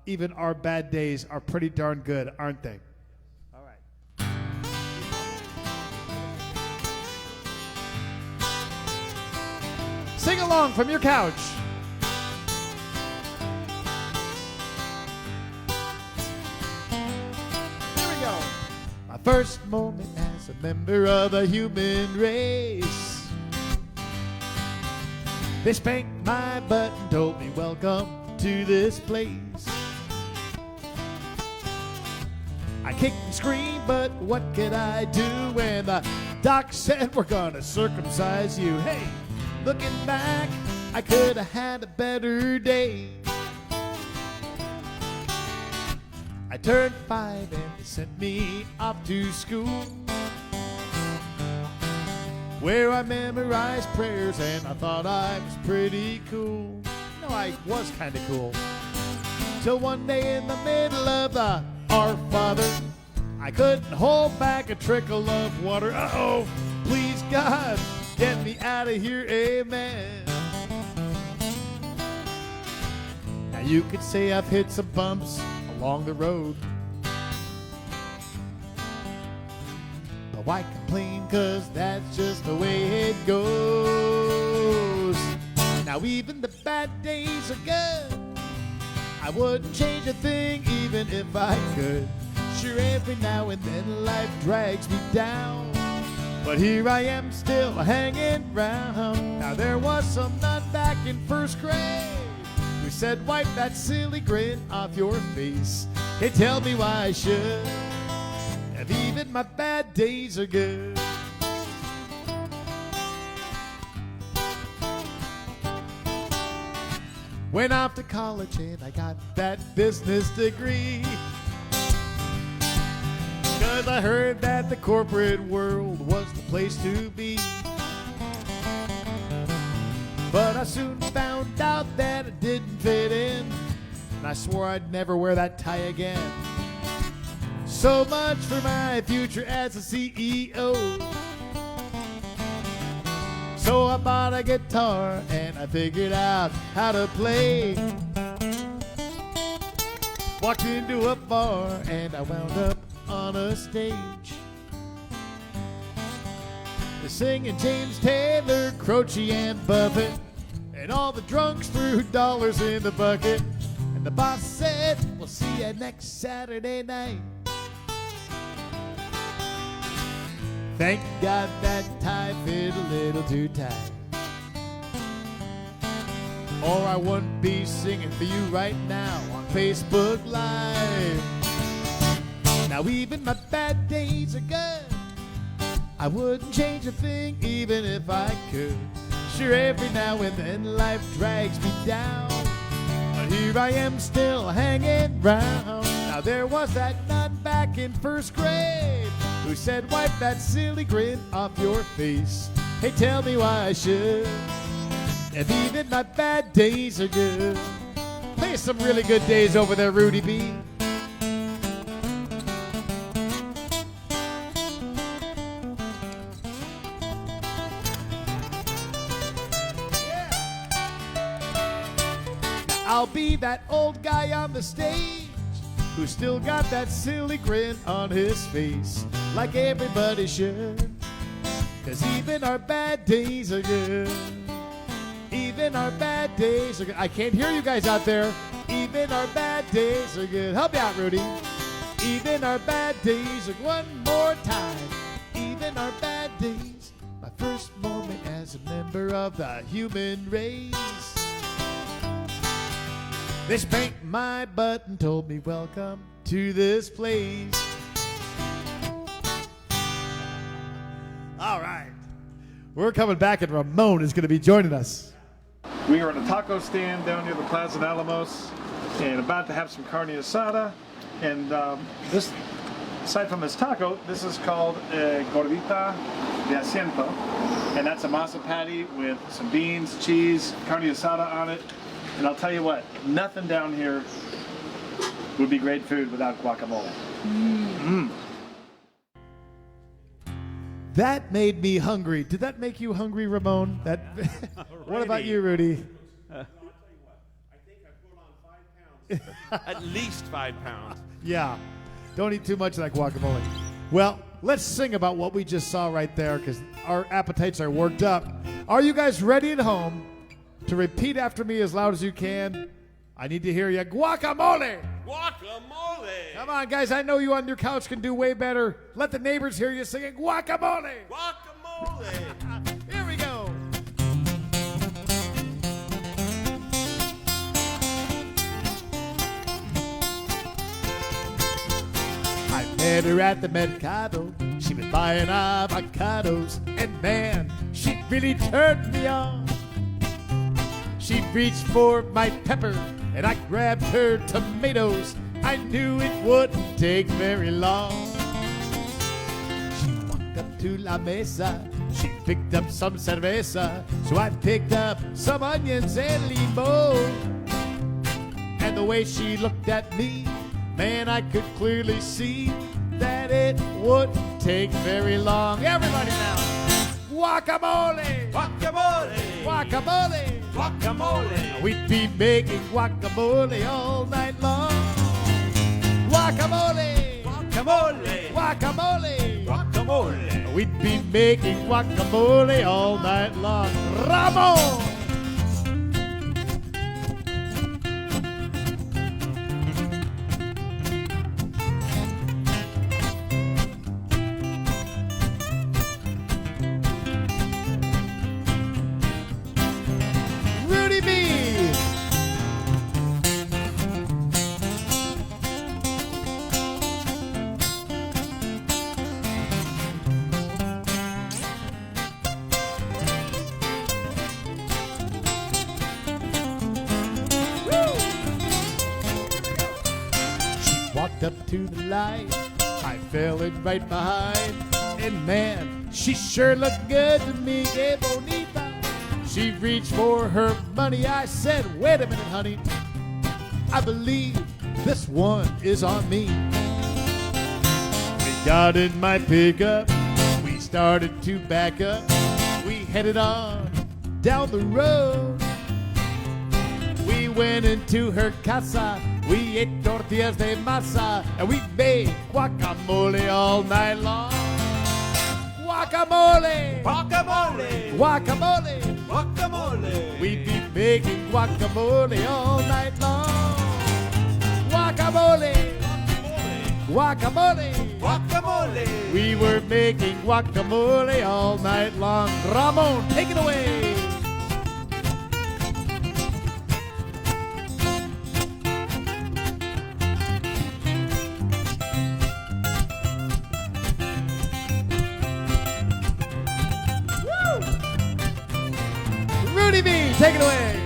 Even our bad days are pretty darn good, aren't they? All right. Sing along from your couch. Here we go. My first moment as a member of the human race. They spanked my butt and told me welcome to this place. I kicked and screamed, but what could I do when the doc said we're gonna circumcise you? Hey, looking back, I could have had a better day. I turned 5 and they sent me off to school, where I memorized prayers and I thought I was pretty cool. No, I was kind of cool. Till one day in the middle of the Our Father, I couldn't hold back a trickle of water. Uh-oh, please God, get me out of here, amen. Now you could say I've hit some bumps along the road, but why complain, cause that's just the way it goes. Now even the bad days are good, I wouldn't change a thing even if I could. Sure, every now and then life drags me down, but here I am still hanging round. Now there was some nut back in first grade who said, wipe that silly grin off your face. Hey, tell me why I should, if even my bad days are good. Went off to college and I got that business degree, 'cause I heard that the corporate world was the place to be. But I soon found out that it didn't fit in, and I swore I'd never wear that tie again. So much for my future as a CEO. So I bought a guitar and I figured out how to play. Walked into a bar and I wound up on a stage. They're singing James Taylor, Croce and Buffett, and all the drunks threw dollars in the bucket. And the boss said, we'll see you next Saturday night. Thank God that tie fit a little too tight, or I wouldn't be singing for you right now on Facebook Live. Now even my bad days are good. I wouldn't change a thing even if I could. Sure, every now and then life drags me down, but here I am still hanging round. Now there was that nun back in first grade who said, wipe that silly grin off your face. Hey, tell me why I should, if even my bad days are good. Play some really good days over there, Rudy B. I'll be that old guy on the stage who still got that silly grin on his face, like everybody should, 'cause even our bad days are good. Even our bad days are good. I can't hear you guys out there. Even our bad days are good. Help me out, Rudy. Even our bad days are good. One more time. Even our bad days. My first moment as a member of the human race. They spanked my butt and told me welcome to this place. All right. We're coming back and Ramon is going to be joining us. We are at a taco stand down near the Plaza in Alamos and about to have some carne asada. And this, aside from this taco, this is called gordita de asiento. And that's a masa patty with some beans, cheese, carne asada on it. And I'll tell you what, nothing down here would be great food without guacamole. That made me hungry. Did that make you hungry, Ramon? That. What about you, Rudy? No, I'll tell you what. I think I put on 5 pounds. At least 5 pounds. Yeah. Don't eat too much of that guacamole. Well, let's sing about what we just saw right there, because our appetites are worked up. Are you guys ready at home to repeat after me as loud as you can? I need to hear you. Guacamole! Guacamole! Come on, guys. I know you on your couch can do way better. Let the neighbors hear you singing guacamole! Guacamole! Here we go. I met her at the Mercado. She was buying avocados, and man, she really turned me on. She reached for my pepper, and I grabbed her tomatoes. I knew it wouldn't take very long. She walked up to la mesa. She picked up some cerveza. So I picked up some onions and limon. And the way she looked at me, man, I could clearly see that it wouldn't take very long. Everybody now. Guacamole! Guacamole! Guacamole! Guacamole! We'd be making guacamole all night long. Guacamole! Guacamole! Guacamole! Guacamole! We'd be making guacamole all night long. Ramon! Rudy B! Walked up to the light, I fell in right behind, and man, she sure looked good to me, que bonita. She reached for her money. I said, wait a minute, honey. I believe this one is on me. We got in my pickup. We started to back up. We headed on down the road. We went into her casa. We ate tortillas de masa. And we made guacamole all night long. Guacamole! Guacamole! Guacamole! Guacamole! We'd be making guacamole all night long. Guacamole! Guacamole! Guacamole! We were making guacamole all night long. Ramon, take it away! Rudy B, take it away.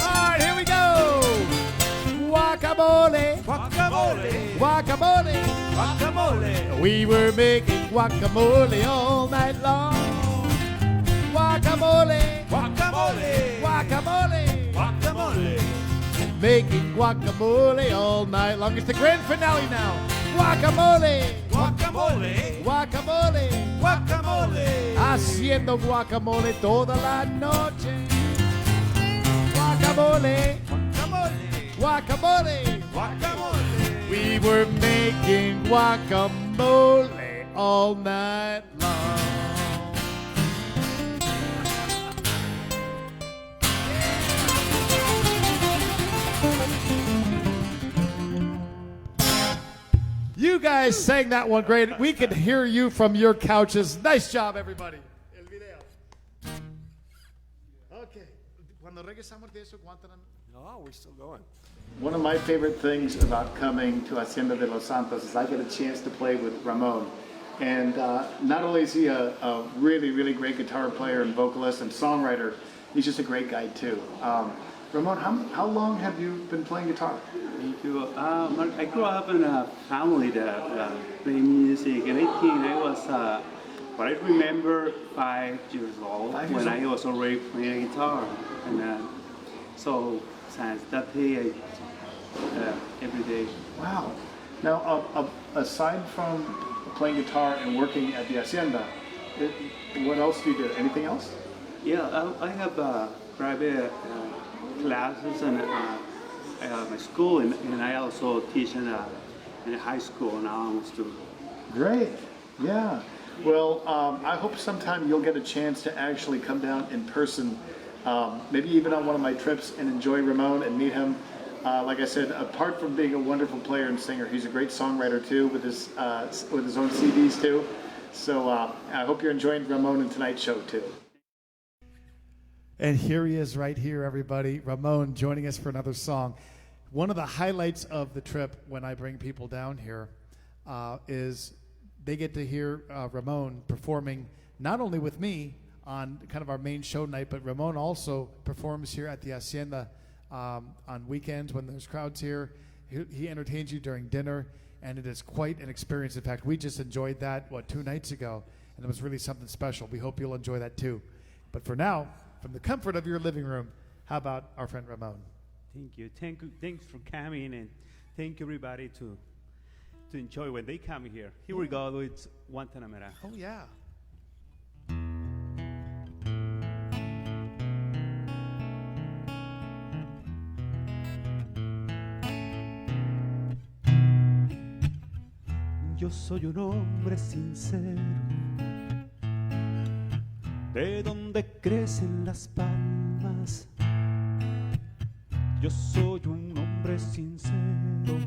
All right, here we go. Guacamole, Guacamole! guacamole. Guacamole! We were making guacamole all night long. Guacamole, Guacamole! guacamole. Guacamole! Making guacamole all night long. It's the grand finale now. Guacamole, Guacamole! guacamole. Guacamole! Haciendo guacamole toda la noche. Guacamole, Guacamole! guacamole. Guacamole! We were making guacamole all night long. You guys sang that one great. We could hear you from your couches. Nice job, everybody. El video. Okay. Cuando regresamos de eso, Guantanamo. Oh, we're still going. One of my favorite things about coming to Hacienda de los Santos is I get a chance to play with Ramon. And not only is he a really, really great guitar player and vocalist and songwriter, he's just a great guy too. Ramon, how long have you been playing guitar? Thank you. Mark, I grew up in a family that played music, and I think I was, what I remember, 5 years old 5 years when old. I was already playing guitar. And so since that day, every day. Wow. Now, aside from playing guitar and working at the Hacienda, what else do you do? Anything else? Yeah, I have private classes and my school, and I also teach in a high school in Alamos too. Great. Yeah. Well, I hope sometime you'll get a chance to actually come down in person, maybe even on one of my trips, and enjoy Ramon and meet him. Like I said, apart from being a wonderful player and singer, he's a great songwriter too, with his own CDs too. So I hope you're enjoying Ramon and tonight's show too. And here he is right here, everybody. Ramon joining us for another song. One of the highlights of the trip when I bring people down here is they get to hear Ramon performing not only with me on kind of our main show night, but Ramon also performs here at the Hacienda on weekends when there's crowds here. He entertains you during dinner, and it is quite an experience. In fact, we just enjoyed that, 2 nights ago, and it was really something special. We hope you'll enjoy that too. But for now, from the comfort of your living room, how about our friend Ramon? Thank you. Thanks for coming, and thank everybody to enjoy when they come here. Here we go with Guantanamera. Oh, yeah. Yo soy un hombre sincero, de donde crecen las palmas. Yo soy un hombre sincero,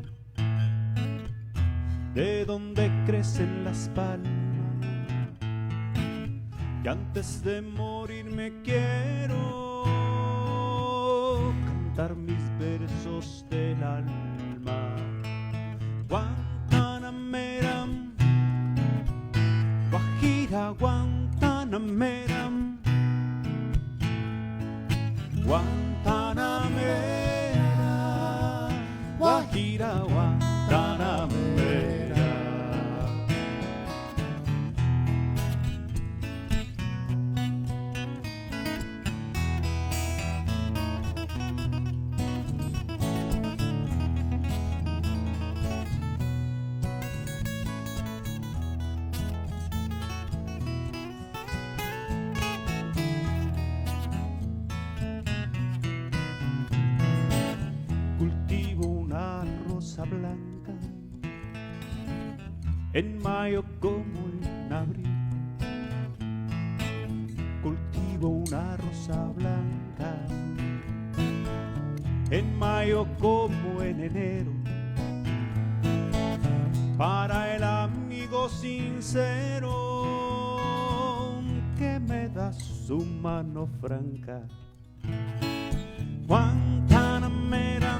de donde crecen las palmas. Y antes de morir me quiero cantar mis versos del alma. Guantanamera, Guajira, Guantanamera, blanca. En mayo como en abril cultivo una rosa blanca. En mayo como en enero para el amigo sincero que me da su mano franca. Guantanamera,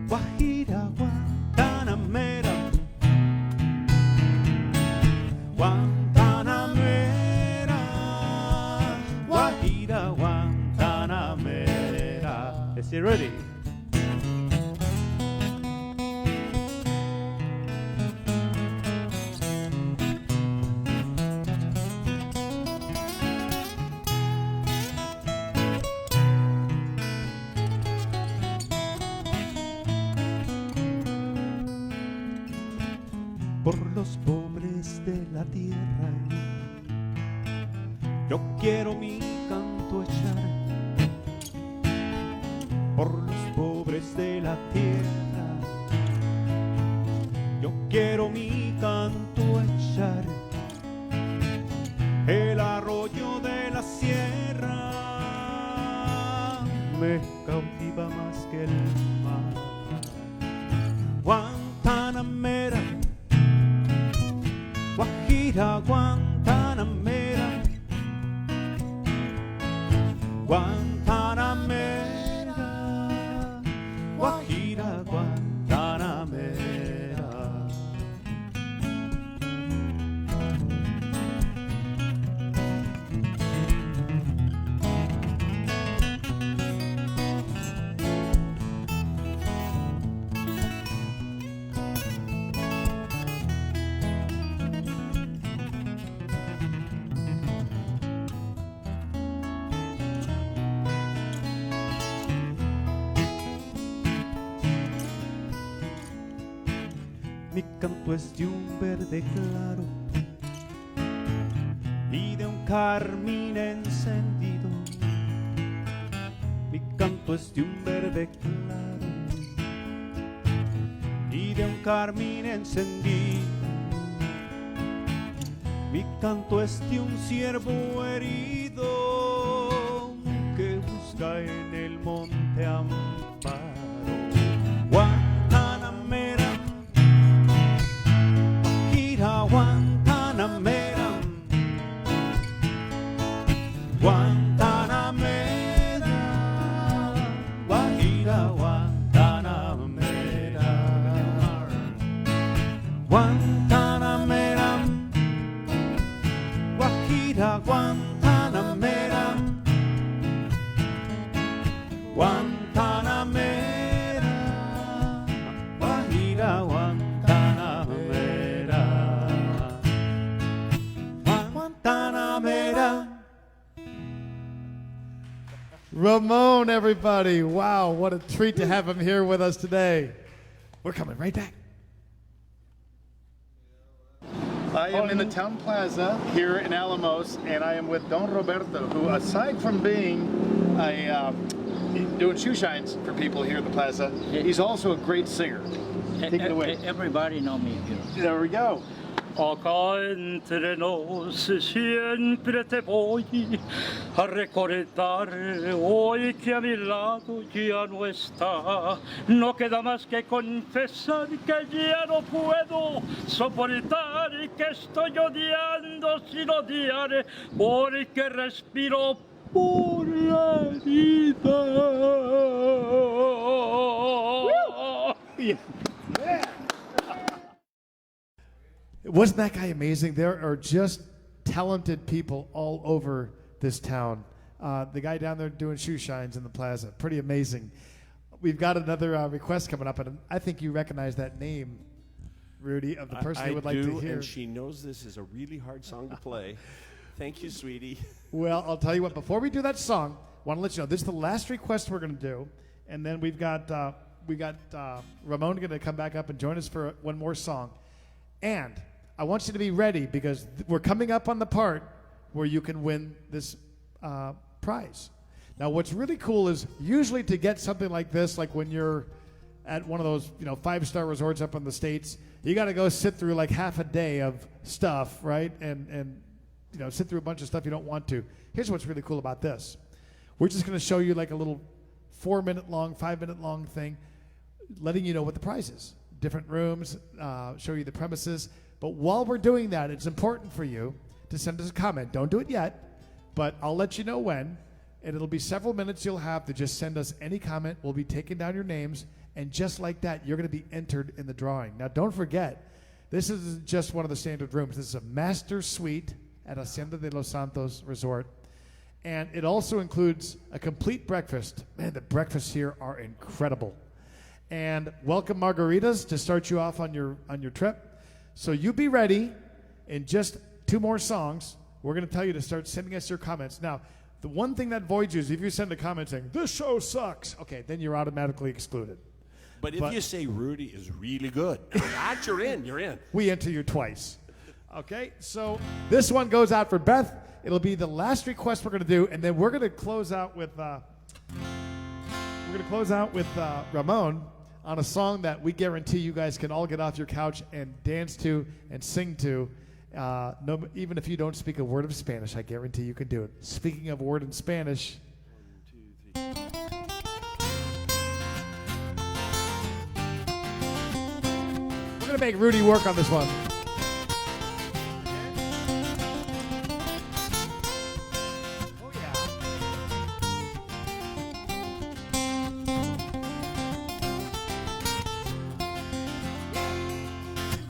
Guajira, Guantanamera, Guantanamera, Guajira, Guantanamera. Is he ready? Por los pobres de la tierra yo quiero mi canto echar. Por los pobres de la tierra yo quiero mi canto echar. El arroyo de la sierra me cautiva más que el mar. Guantanamera, Guajira, Guantanamera, Guantanamera, Guajira, Guantanamera. Mi canto es de un verde claro y de un carmín encendido. Mi canto es de un verde claro y de un carmín encendido. Mi canto es de un ciervo herido que busca en el monte amparo. Guantanamera, Guantanamera, Guantanamera, Guajira, Guantanamera, Guantanamera, Guajira, Guantanamera, Guantanamera, Guajira, Guantanamera. Guantanamera. Ramon, everybody. Wow, what a treat to have him here with us today. We're coming right back. I am in the town plaza here in Alamos, and I am with Don Roberto, who, aside from being doing shoe shines for people here at the plaza, he's also a great singer. Take it away. Everybody know me here. There we go. Acá entre nos siempre te voy a recordar hoy que a mi lado ya no está. No queda más que confesar que ya no puedo soportar y que estoy odiando sin odiar porque respiro por la vida. Wasn't that guy amazing? There are just talented people all over this town. The guy down there doing shoe shines in the plaza, pretty amazing. We've got another request coming up, and I think you recognize that name, Rudy, of the person who would like to hear. And she knows this is a really hard song to play. Thank you, sweetie. Well, I'll tell you what, before we do that song, I want to let you know, this is the last request we're going to do, and then we've got Ramon going to come back up and join us for one more song. And I want you to be ready because we're coming up on the part where you can win this prize. Now, what's really cool is usually to get something like this, like when you're at one of those, 5-star resorts up in the States, you got to go sit through like half a day of stuff, right? And sit through a bunch of stuff you don't want to. Here's what's really cool about this. We're just going to show you like a little 4-minute long, 5-minute long thing, letting you know what the price is. Different rooms, show you the premises. But while we're doing that, it's important for you to send us a comment. Don't do it yet, but I'll let you know when. And it'll be several minutes you'll have to just send us any comment. We'll be taking down your names. And just like that, you're going to be entered in the drawing. Now, don't forget, this isn't just one of the standard rooms. This is a master suite at Hacienda de los Santos Resort. And it also includes a complete breakfast. Man, the breakfasts here are incredible. And welcome margaritas to start you off on your trip. So you be ready. In just 2 more songs, we're going to tell you to start sending us your comments. Now, the one thing that voids you is if you send a comment saying, this show sucks, okay, then you're automatically excluded. But if you say Rudy is really good, that you're in, you're in. We enter you twice. Okay, so this one goes out for Beth. It'll be the last request we're going to do, and then we're going to close out with Ramon on a song that we guarantee you guys can all get off your couch and dance to and sing to. Even if you don't speak a word of Spanish, I guarantee you can do it. Speaking of word in Spanish. 1, 2, 3. We're going to make Rudy work on this one. Oh, yeah.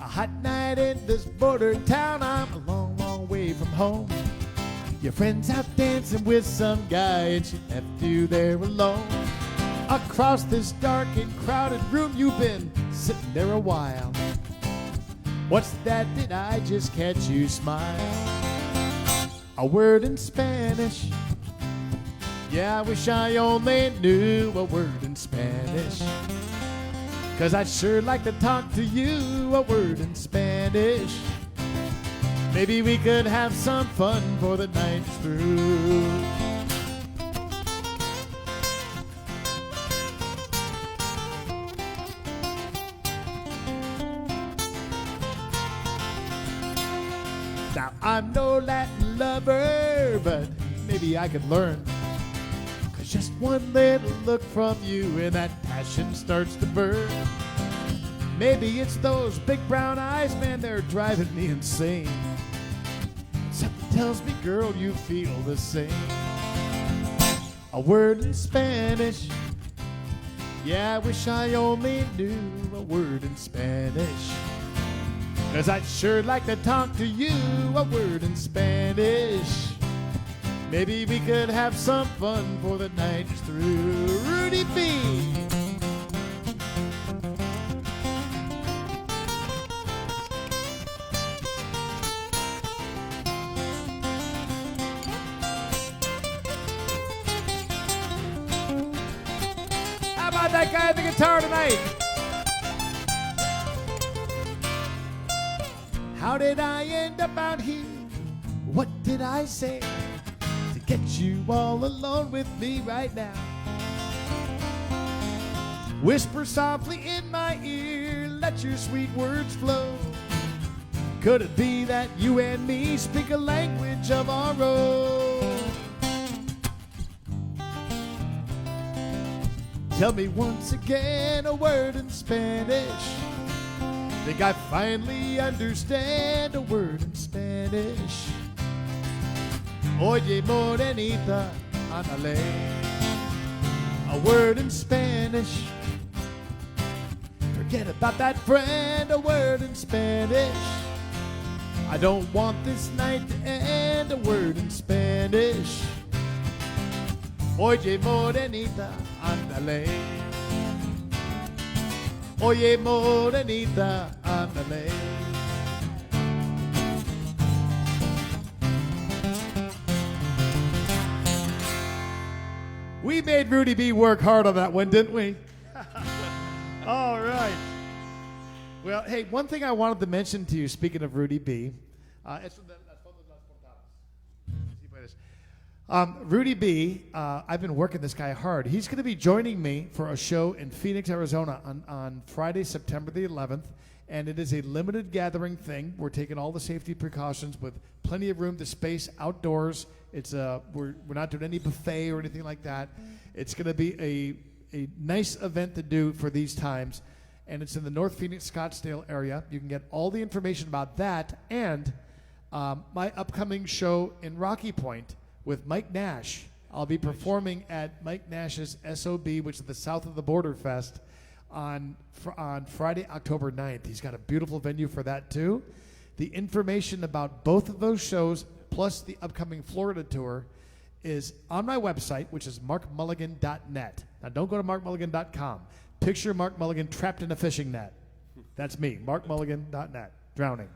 A hot night in this border town. I'm a long, long way from home. Your friend's out dancing with some guy and she left you there alone. Across this dark and crowded room, you've been sitting there a while. What's that? Did I just catch you smile? A word in Spanish. Yeah, I wish I only knew a word in Spanish. 'Cause I'd sure like to talk to you a word in Spanish. Maybe we could have some fun for the night's through. Now, I'm no Latin lover, but maybe I could learn. 'Cause just one little look from you and that passion starts to burn. Maybe it's those big brown eyes, man, they're driving me insane. Something tells me, girl, you feel the same. A word in Spanish. Yeah, I wish I only knew a word in Spanish. 'Cause I'd sure like to talk to you a word in Spanish. Maybe we could have some fun for the night's through. Rudy B. How about that guy at the guitar tonight? How did I end up out here? What did I say to get you all alone with me right now? Whisper softly in my ear, let your sweet words flow. Could it be that you and me speak a language of our own? Tell me once again a word in Spanish. Think I finally understand a word in Spanish. Oye, morenita, ándale. A word in Spanish. Forget about that friend, a word in Spanish. I don't want this night to end, a word in Spanish. Oye, morenita, ándale. Oye, morenita, ándale. We made Rudy B work hard on that one, didn't we? All right. Well, hey, one thing I wanted to mention to you, speaking of Rudy B, Rudy B, I've been working this guy hard. He's going to be joining me for a show in Phoenix, Arizona on Friday, September the 11th. And it is a limited gathering thing. We're taking all the safety precautions with plenty of room to space outdoors. It's we're not doing any buffet or anything like that. It's going to be a nice event to do for these times. And it's in the North Phoenix, Scottsdale area. You can get all the information about that and my upcoming show in Rocky Point with Mike Nash. I'll be performing at Mike Nash's SOB, which is the South of the Border Fest, on Friday, October 9th. He's got a beautiful venue for that too. The information about both of those shows, plus the upcoming Florida tour, is on my website, which is markmulligan.net. Now, don't go to markmulligan.com. Picture Mark Mulligan trapped in a fishing net. That's me, markmulligan.net, drowning.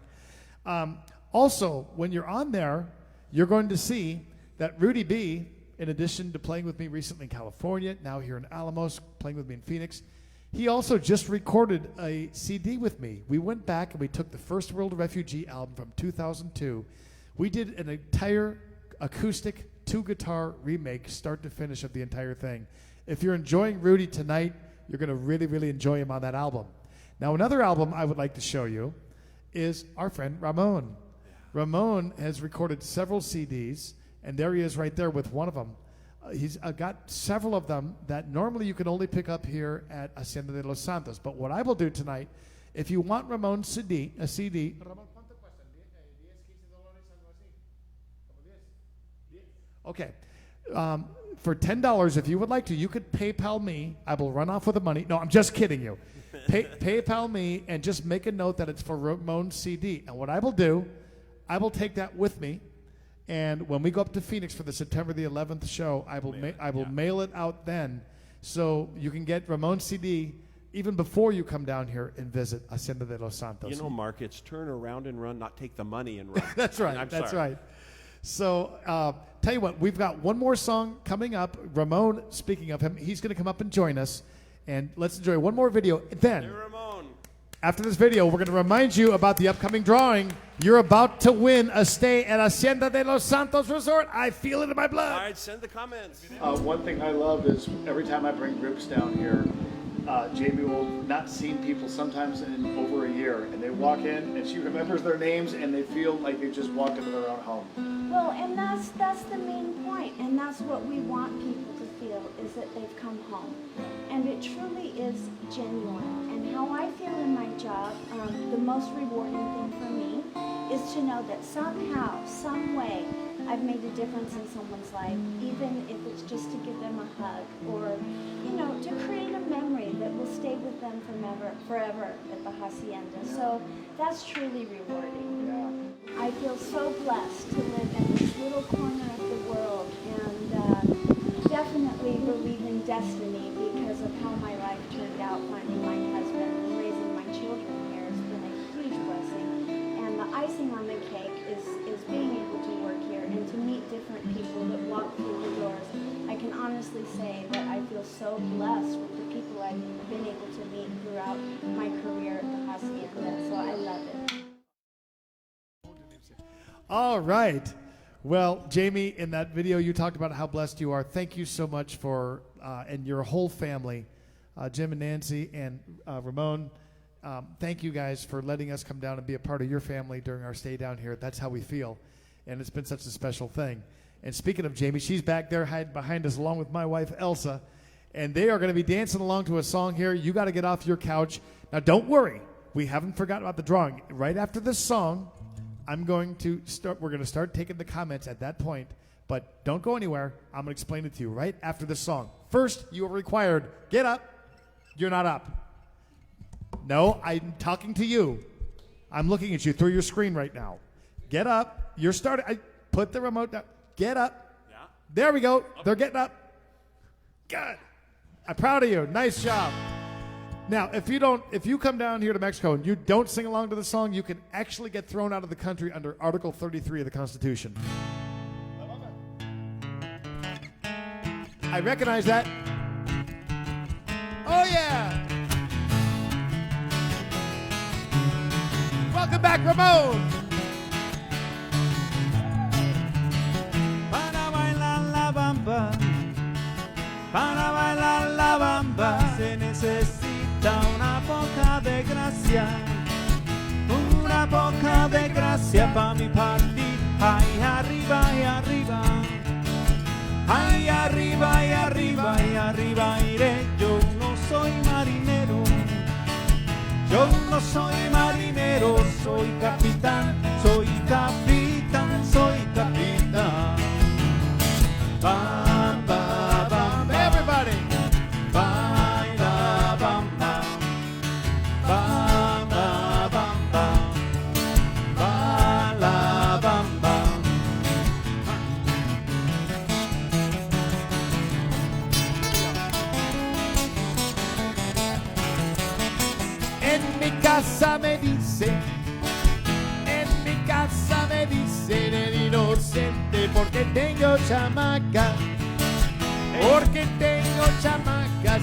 Also, when you're on there, you're going to see that Rudy B, in addition to playing with me recently in California, now here in Alamos, playing with me in Phoenix, he also just recorded a CD with me. We went back and we took the First World Refugee album from 2002. We did an entire acoustic 2-guitar remake, start to finish, of the entire thing. If you're enjoying Rudy tonight, you're going to really, really enjoy him on that album. Now, another album I would like to show you is our friend Ramon. Ramon has recorded several CDs, and there he is right there with one of them. He's got several of them that normally you can only pick up here at Hacienda de los Santos. But what I will do tonight, if you want Ramon's CD, a CD. Okay. For $10, if you would like to, you could PayPal me. I will run off with the money. No, I'm just kidding you. PayPal me and just make a note that it's for Ramon's CD. And what I will do, I will take that with me. And when we go up to Phoenix for the September the 11th show, I will mail it out then, so you can get Ramon's CD even before you come down here and visit Hacienda de los Santos. You know, Mark, it's turn around and run, not take the money and run. That's right. That's right. So, tell you what, we've got one more song coming up. Ramon, speaking of him, he's going to come up and join us, and let's enjoy one more video. Then, hey, Ramon. After this video, we're going to remind you about the upcoming drawing. You're about to win a stay at Hacienda de los Santos Resort. I feel it in my blood. All right, send the comments. One thing I love is every time I bring groups down here, Jamie will not see people sometimes in over a year, and they walk in and she remembers their names and they feel like they just walked into their own home. Well, and that's the main point, and that's what we want people to feel, is that they've come home. And it truly is genuine. And how I feel in my job, the most rewarding thing for me is to know that somehow, some way, I've made a difference in someone's life, even if it's just to give them a hug or, you know, to create a memory that will stay with them forever at the Hacienda. Yeah. So that's truly rewarding. Yeah. I feel so blessed to live in this little corner of the world, and definitely believe in destiny because of how my life turned out, finding my husband and raising my children here has been a huge blessing. And the icing on the cake is being able to work here and to meet different people that walk through the doors. I can honestly say that I feel so blessed with the people I've been able to meet throughout my career at the Hacienda, so I love it. All right. Well, Jamie, in that video you talked about how blessed you are. Thank you so much for, and your whole family, Jim and Nancy and Ramon. Thank you guys for letting us come down and be a part of your family during our stay down here. That's how we feel, and it's been such a special thing. And speaking of Jamie, she's back there hiding behind us along with my wife, Elsa, and they are going to be dancing along to a song here. You got to get off your couch. Now, don't worry. We haven't forgotten about the drawing. Right after this song, we're going to start taking the comments at that point, but don't go anywhere. I'm going to explain it to you right after this song. First, you are required, get up. You're not up. No, I'm talking to you. I'm looking at you through your screen right now. Get up. You're starting. I put the remote down. Get up. Yeah. There we go. Okay. They're getting up. Good. I'm proud of you. Nice job. Now, if you come down here to Mexico and you don't sing along to the song, you can actually get thrown out of the country under Article 33 of the Constitution. I recognize that. Oh, yeah. Welcome back, Ramon. Para bailar Para bailar la bamba se necesita una poca de gracia. Una poca de gracia pa' mi party. Ay, arriba y arriba. Ay, arriba y arriba y arriba iré. Yo no soy marinero. Yo no soy marinero, soy capitán, soy capitán, soy capitán. Bam, bam, bam, Everybody. bam, bam, bam, bam, bam, bam, bam, bam, la, bam, bam. En mi casa me dicen, el inocente, porque tengo chamacas,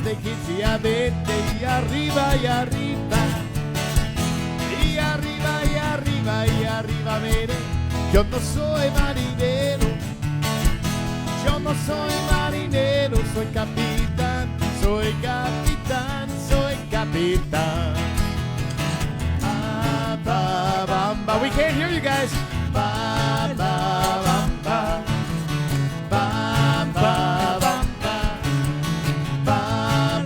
de 15 a 20 y arriba y arriba, y arriba y arriba y arriba, mire, yo no soy marinero, soy capitán, soy capitán, soy capitán. Ba, bam, ba. We can't hear you guys. Ba, ba, bam, ba. Ba, ba, bam, ba. Ba,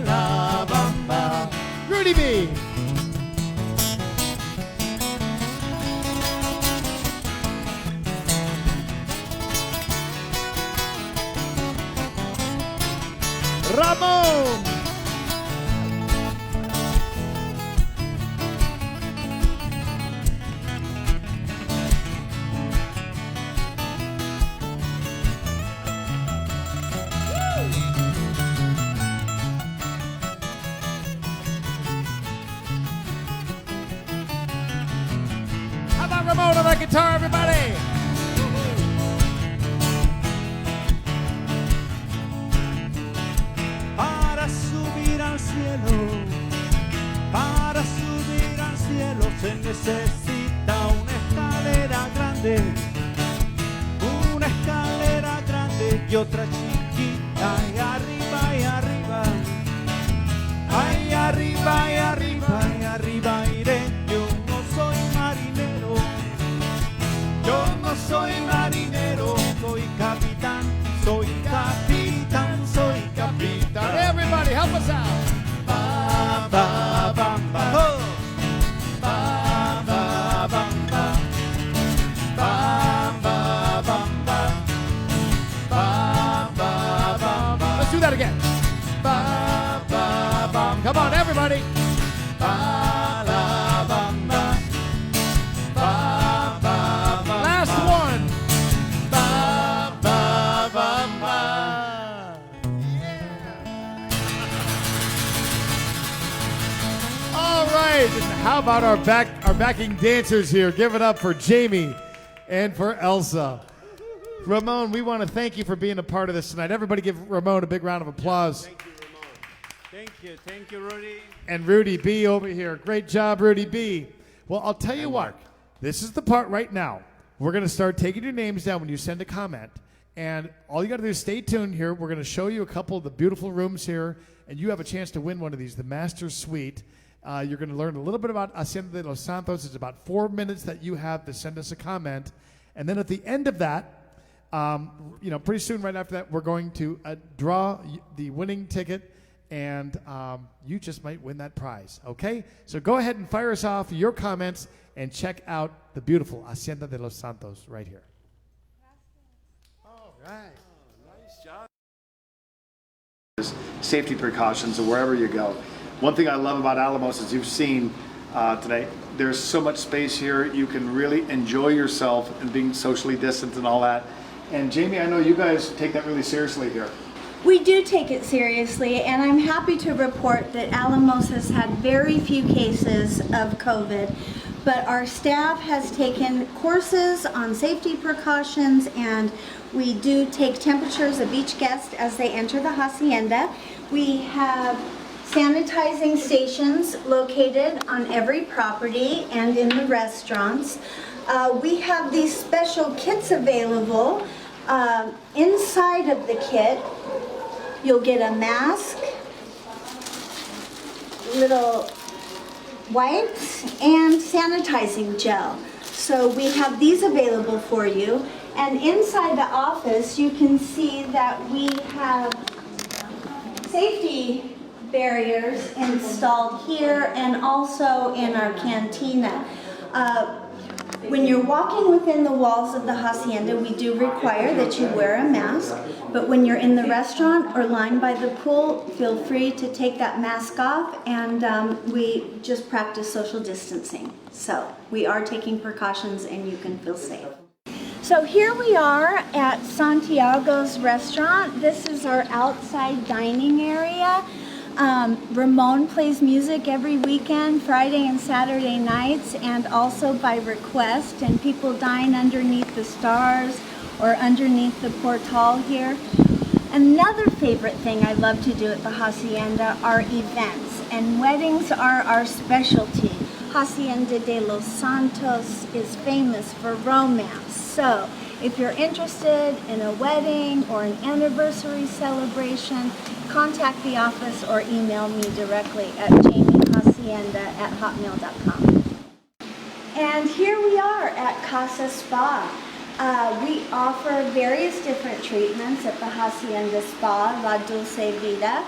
la, bam, ba. Rudy B. Ramon. How about Ramon on that guitar, everybody? Para subir al cielo se necesita una escalera grande y otra chiquita y arriba y arriba. Ay, arriba y arriba y arriba iré. Yo no soy marinero, soy capitán, soy capitán, soy capitán. Everybody, help us out. Ba, ba, bam, ba. Oh. Ba, ba, bam, ba. Ba, ba, bam, ba. Ba, ba, bam, ba. Let's do that again. Ba, ba, bam. Come on, everybody. Ba, la, bam, ba. Ba, ba, bam, Last ba. one. Ba, ba, bam, ba. All right. And how about our backing dancers here? Give it up for Jamie and for Elsa. Ramon, we want to thank you for being a part of this tonight. Everybody give Ramon a big round of applause. Thank you, Ramon. Thank you, Rudy. And Rudy B over here. Great job, Rudy B. Well, I'll tell you what. This is the part right now. We're going to start taking your names down when you send a comment. And all you got to do is stay tuned here. We're going to show you a couple of the beautiful rooms here. And you have a chance to win one of these, the Master Suite. You're going to learn a little bit about Hacienda de los Santos. It's about 4 minutes that you have to send us a comment. And then at the end of that, pretty soon right after that, we're going to draw the winning ticket. And you just might win that prize, okay? So go ahead and fire us off your comments and check out the beautiful Hacienda de los Santos right here. All right. Nice job. Safety precautions wherever you go. One thing I love about Alamos, as you've seen today, there's so much space here. You can really enjoy yourself and being socially distant and all that. And Jamie, I know you guys take that really seriously here. We do take it seriously, and I'm happy to report that Alamos has had very few cases of COVID, but our staff has taken courses on safety precautions, and we do take temperatures of each guest as they enter the hacienda. We have sanitizing stations located on every property and in the restaurants. We have these special kits available. Inside of the kit You'll get a mask, little wipes, and sanitizing gel. So we have these available for you. And inside the office, you can see that we have safety barriers installed here and also in our cantina. When you're walking within the walls of the hacienda, we do require that you wear a mask, but when you're in the restaurant or lying by the pool, feel free to take that mask off, and we just practice social distancing. So we are taking precautions and you can feel safe. So here we are at Santiago's restaurant. This is our outside dining area. Ramon plays music every weekend, Friday and Saturday nights, and also by request, and people dine underneath the stars or underneath the portal here. Another favorite thing I love to do at the hacienda are events, and weddings are our specialty. Hacienda de los Santos is famous for romance, so if you're interested in a wedding or an anniversary celebration, contact the office or email me directly at jamiehacienda@hotmail.com. And here we are at Casa Spa. We offer various different treatments at the Hacienda Spa, La Dulce Vida.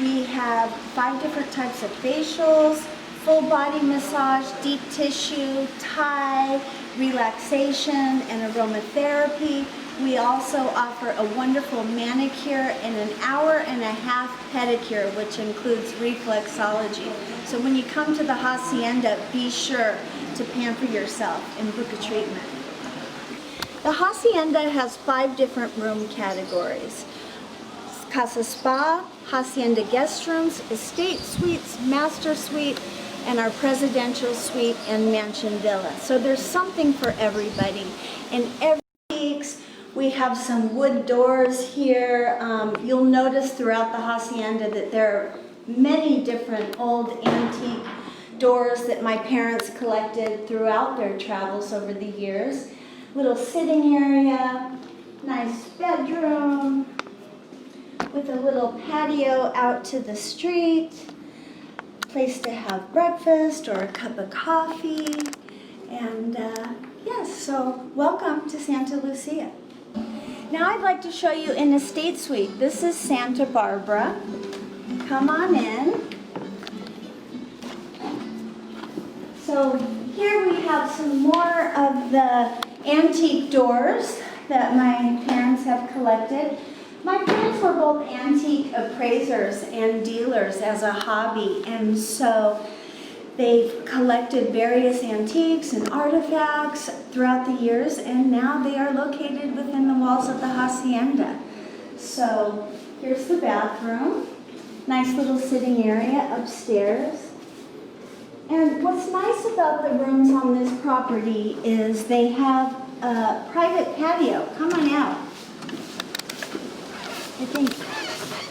We have 5 different types of facials, full body massage, deep tissue, Thai, relaxation, and aromatherapy. We also offer a wonderful manicure and an hour-and-a-half pedicure, which includes reflexology. So when you come to the hacienda, be sure to pamper yourself and book a treatment. The hacienda has 5 different room categories: Casa Spa, Hacienda Guest Rooms, Estate Suites, Master Suite, and our Presidential Suite and Mansion Villa. So there's something for everybody. In every weeks, we have some wood doors here. You'll notice throughout the hacienda that there are many different old antique doors that my parents collected throughout their travels over the years. Little sitting area, nice bedroom, with a little patio out to the street, place to have breakfast or a cup of coffee, and yes, so welcome to Santa Lucia. Now I'd like to show you an estate suite. This is Santa Barbara. Come on in. So here we have some more of the antique doors that my parents have collected. My parents were both antique appraisers and dealers as a hobby, and so they've collected various antiques and artifacts throughout the years, and now they are located within the walls of the hacienda. So here's the bathroom, nice little sitting area upstairs. And what's nice about the rooms on this property is they have a private patio. Come on out. I think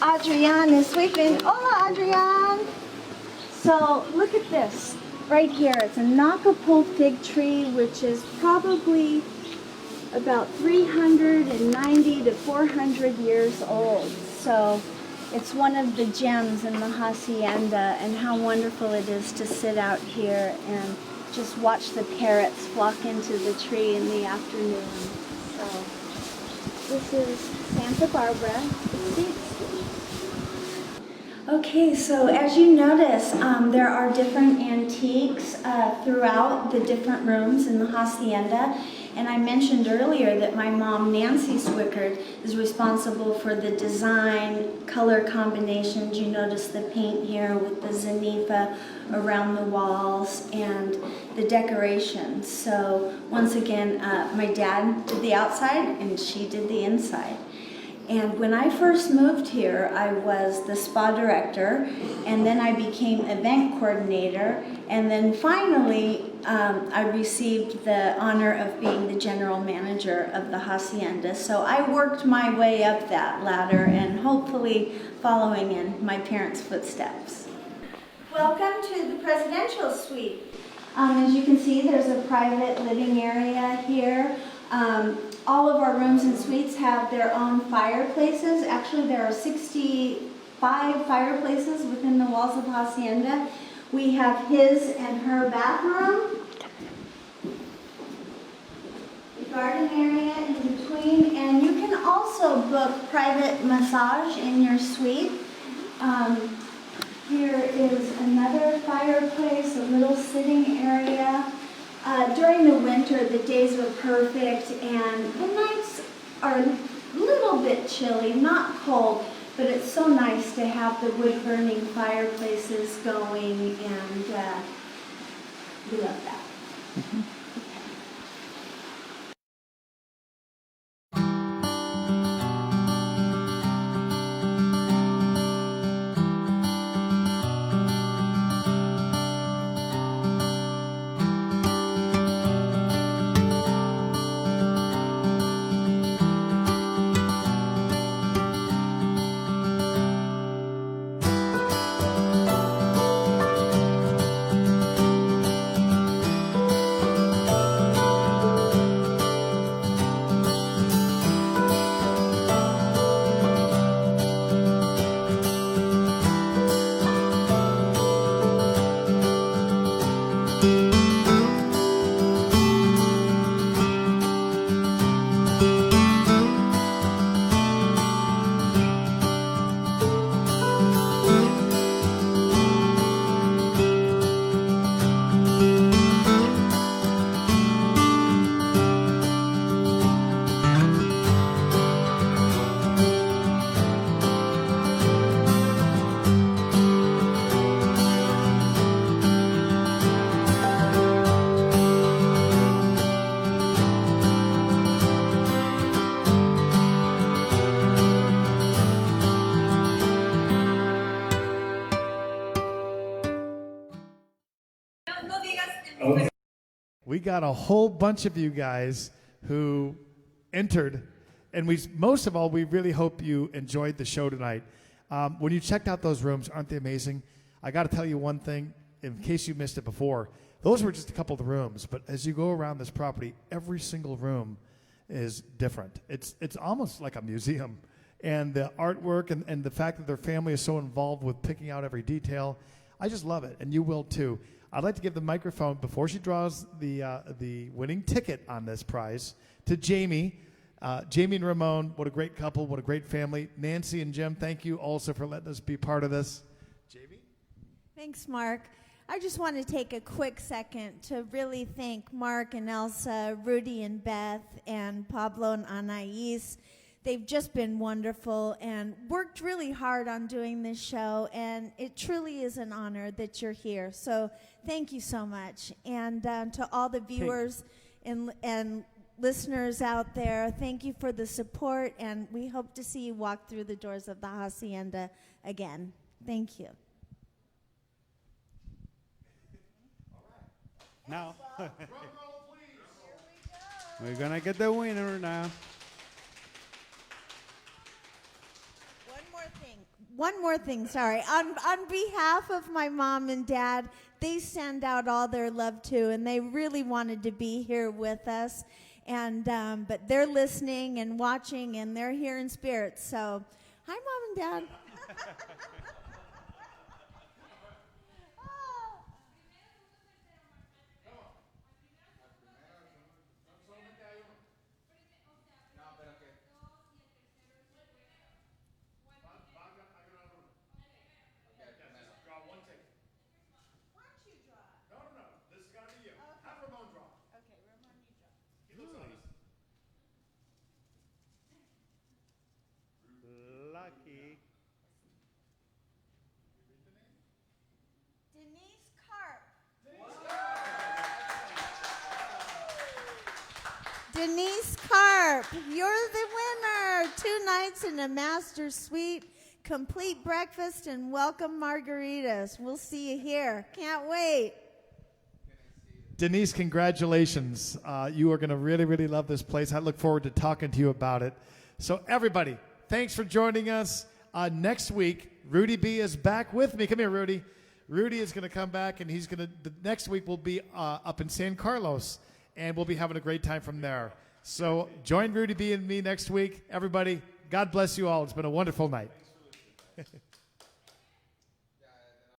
Adrian is sweeping. Hola, Adrian. So look at this right here. It's a Nacapul fig tree, which is probably about 390 to 400 years old. So it's one of the gems in the hacienda, and how wonderful it is to sit out here and just watch the parrots flock into the tree in the afternoon. So this is Santa Barbara. Okay, so as you notice, there are different antiques throughout the different rooms in the hacienda. And I mentioned earlier that my mom, Nancy Swickard, is responsible for the design, color combinations. You notice the paint here with the zanifa around the walls and the decorations. So once again, my dad did the outside and she did the inside. And when I first moved here, I was the spa director, and then I became event coordinator, and then finally I received the honor of being the general manager of the hacienda. So I worked my way up that ladder and hopefully following in my parents' footsteps. Welcome to the Presidential Suite. As you can see, there's a private living area here. All of our rooms and suites have their own fireplaces. Actually, there are 65 fireplaces within the walls of Hacienda. We have his and her bathroom, the garden area in between, and you can also book private massage in your suite. Here is another fireplace, a little sitting area. During the winter, the days are perfect, and the nights are a little bit chilly, not cold, but it's so nice to have the wood-burning fireplaces going, and we love that. We got a whole bunch of you guys who entered, and most of all, we really hope you enjoyed the show tonight. When you checked out those rooms, aren't they amazing? I got to tell you one thing, in case you missed it before. Those were just a couple of the rooms, but as you go around this property, every single room is different. It's almost like a museum, and the artwork and the fact that their family is so involved with picking out every detail, I just love it, and you will too. I'd like to give the microphone, before she draws the winning ticket on this prize, to Jamie. Jamie and Ramon, what a great couple, what a great family. Nancy and Jim, thank you also for letting us be part of this. Jamie? Thanks, Mark. I just want to take a quick second to really thank Mark and Elsa, Rudy and Beth, and Pablo and Anais. They've just been wonderful and worked really hard on doing this show, and it truly is an honor that you're here. So thank you so much. And to all the viewers and listeners out there, thank you for the support, and we hope to see you walk through the doors of the Hacienda again. Thank you. Now, we're going to get the winner now. One more thing, sorry. On behalf of my mom and dad, they send out all their love too, and they really wanted to be here with us. And but they're listening and watching, and they're here in spirit. So, hi, Mom and Dad. Lucky. Denise Karp. Denise Karp, you're the winner. 2 nights in a master suite, complete breakfast, and welcome margaritas. We'll see you here. Can't wait. Denise, congratulations. You are going to really, really love this place. I look forward to talking to you about it. So everybody, thanks for joining us. Next week, Rudy B is back with me. Come here, Rudy. Rudy is going to come back, and next week we'll be up in San Carlos, and we'll be having a great time from there. So join Rudy B and me next week. Everybody, God bless you all. It's been a wonderful night.